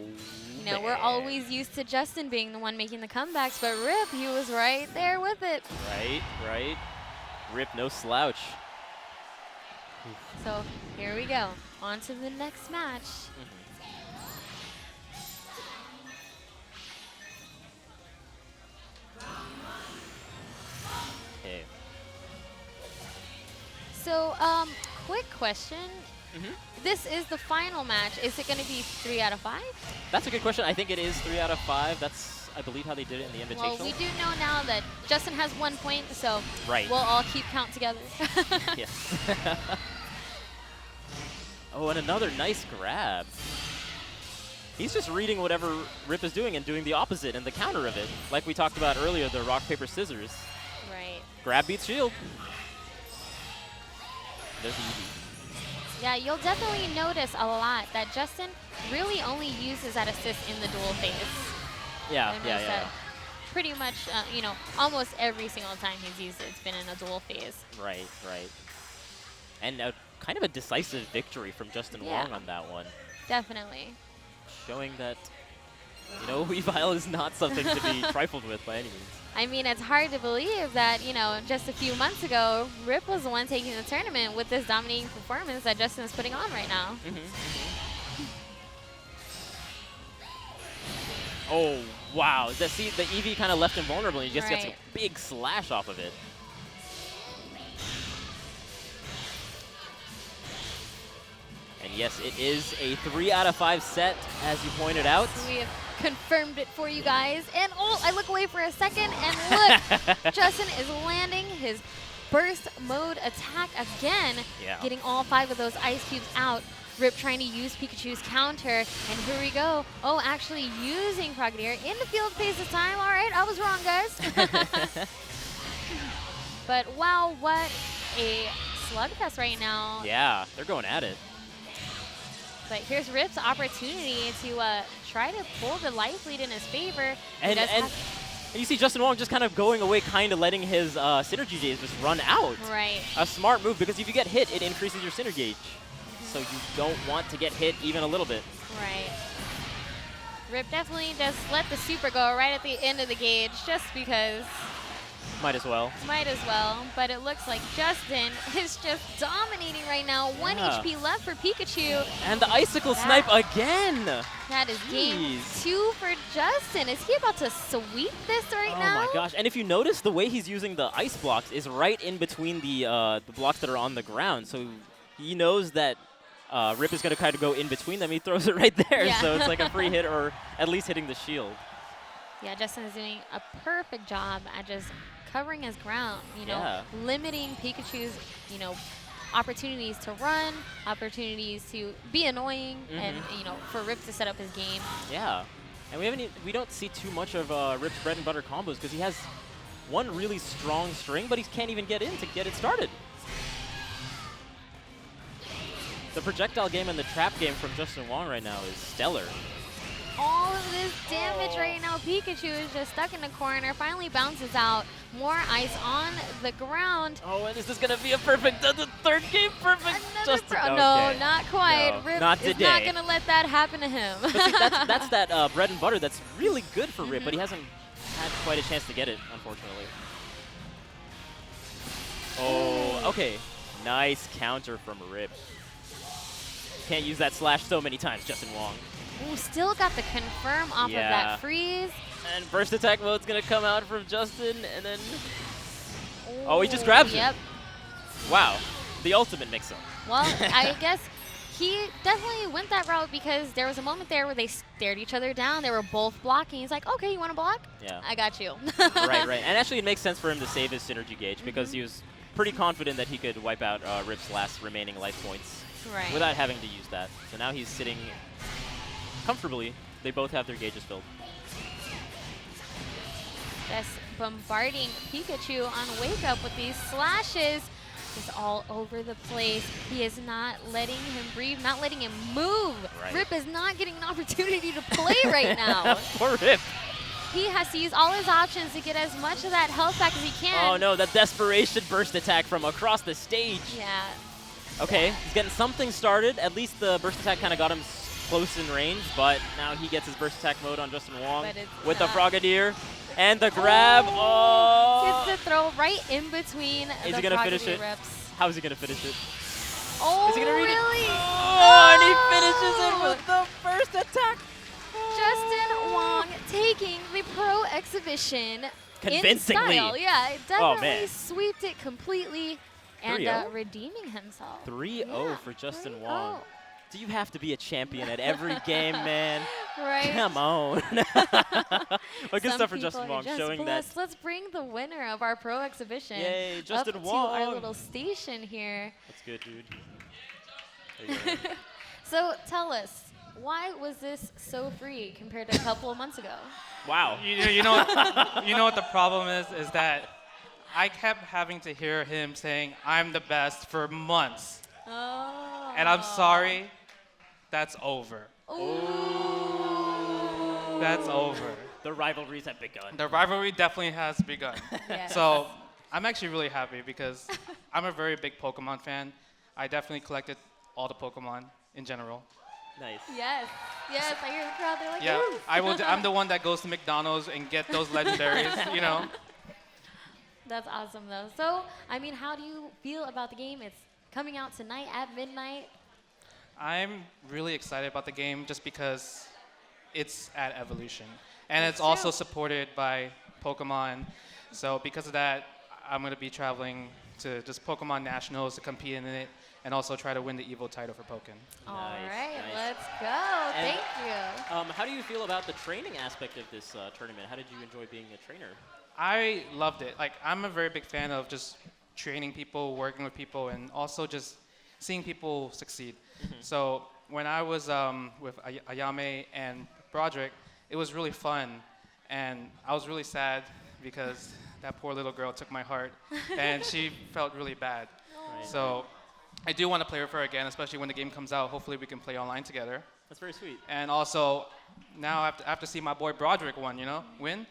You know, we're always used to Justin being the one making the comebacks, but Rip, he was right there with it. Right. Rip, no slouch. So here we go. On to the next match. So, quick question. This is the final match. Is it going to be 3 out of 5? That's a good question. I think it is 3 out of 5. That's, I believe, how they did it in the Invitational. Well, we do know now that Justin has 1 point, so we'll all keep count together. Yes. Oh, and another nice grab. He's just reading whatever Rip is doing and doing the opposite and the counter of it. Like we talked about earlier, the rock, paper, scissors. Right. Grab beats shield. There's the EV. Yeah, you'll definitely notice a lot that Justin really only uses that assist in the dual phase. Yeah, that pretty much, you know, almost every single time he's used it, it's been in a dual phase. Right. And kind of a decisive victory from Justin Wong on that one. Definitely. Showing that, you know, Weavile is not something to be trifled with by any means. I mean, it's hard to believe that, you know, just a few months ago, Rip was the one taking the tournament with this dominating performance that Justin is putting on right now. Oh, wow. See, the EV kind of left him vulnerable, and he just gets a Right. big slash off of it. And yes, it is a 3 out of 5 set, as you pointed out. We have confirmed it for you guys. And oh, I look away for a second, and look, Justin is landing his burst mode attack again, getting all 5 of those ice cubes out. Rip trying to use Pikachu's counter, and here we go. Oh, actually using Frogadier in the field phase this time. All right, I was wrong, guys. But wow, what a slugfest right now. Yeah, they're going at it. But here's Rip's opportunity to try to pull the life lead in his favor. And you see Justin Wong just kind of going away, kind of letting his synergy gauge just run out. Right. A smart move, because if you get hit, it increases your synergy gauge. So you don't want to get hit even a little bit. Right. Rip definitely just let the super go right at the end of the gauge, just because. Might as well. Might as well. But it looks like Justin is just dominating right now. 1 HP left for Pikachu. And the icicle snipe again. That is game 2 for Justin. Is he about to sweep this right now? Oh my gosh. And if you notice, the way he's using the ice blocks is right in between the blocks that are on the ground. So he knows that Rip is going to kind of go in between them. He throws it right there. Yeah. So it's like a free hit, or at least hitting the shield. Yeah, Justin is doing a perfect job at just covering his ground, you know, limiting Pikachu's, you know, opportunities to run, opportunities to be annoying, and, you know, for Rip to set up his game. Yeah. And we don't see too much of Rip's bread and butter combos, because he has one really strong string, but he can't even get in to get it started. The projectile game and the trap game from Justin Wong right now is stellar. All of this damage right now. Pikachu is just stuck in the corner, finally bounces out. More ice on the ground. Oh, and is this going to be a perfect, the third game perfect? No, not quite. No, Rip not is today. not going to let that happen to him. But see, that's that bread and butter that's really good for Rip, but he hasn't had quite a chance to get it, unfortunately. Oh, okay. Nice counter from Rip. Can't use that slash so many times, Justin Wong. Ooh, still got the confirm off of that freeze. And burst attack mode's going to come out from Justin, and then... Oh, he just grabs it. Wow. The ultimate mix-up. Well, I guess he definitely went that route because there was a moment there where they stared each other down. They were both blocking. He's like, okay, you want to block? Yeah. I got you. Right. And actually, it makes sense for him to save his synergy gauge because he was pretty confident that he could wipe out Rip's last remaining life points without having to use that. So now he's sitting comfortably. They both have their gauges filled. Just bombarding Pikachu on Wake Up with these slashes. Just all over the place. He is not letting him breathe, not letting him move. Right. Rip is not getting an opportunity to play right now. Poor Rip. He has to use all his options to get as much of that health back as he can. Oh no, that desperation burst attack from across the stage. Yeah. Okay, he's getting something started. At least the burst attack kind of got him close in range, but now he gets his burst attack mode on Justin Wong with the Frogadier. And the grab, Gets the throw right in between Is he going to finish it? Reps. How is he going to finish it? Oh, is he going to read really? it? Oh, and he finishes it with the first attack. Justin Wong taking the pro exhibition convincingly. in style. Yeah, it definitely sweeped it completely. and 3-0? redeeming himself. 3-0 Yeah, for Justin 3-0. Wong. Do you have to be a champion at every game, man? Right. Come on. But good Some stuff for people Justin are Wong, just showing that. blessed. Let's bring the winner of our pro exhibition Yay, Justin up Wong. to our little station here. That's good, dude. There you go. So tell us, why was this so free compared to a couple of months ago? Wow. You know what the problem is that I kept having to hear him saying, "I'm the best" for months. Oh. And I'm sorry, that's over. Ooh. That's over. The rivalries have begun. The rivalry definitely has begun. Yes. So I'm actually really happy because I'm a very big Pokemon fan. I definitely collected all the Pokemon in general. Nice. Yes. Yes, I hear the crowd. They're like, Yeah, "Woo." I'm the one that goes to McDonald's and get those legendaries, you know. That's awesome, though. So, I mean, how do you feel about the game? It's coming out tonight at midnight. I'm really excited about the game just because it's at Evolution. And That's it's also true. supported by Pokemon. So because of that, I'm going to be traveling to just Pokemon Nationals to compete in it and also try to win the EVO title for Pokkén. All Nice, right, nice. let's go. And- Thank you. How do you feel about the training aspect of this tournament? How did you enjoy being a trainer? I loved it. Like, I'm a very big fan of just training people, working with people, and also just seeing people succeed. So when I was with Ayame and Broderick, it was really fun. And I was really sad because that poor little girl took my heart, and she felt really bad. Right. So I do want to play with her again, especially when the game comes out. Hopefully we can play online together. That's very sweet. And also, now I have to see my boy Broderick win.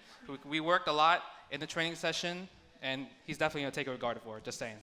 We worked a lot in the training session, and he's definitely going to take a regard for it, just saying.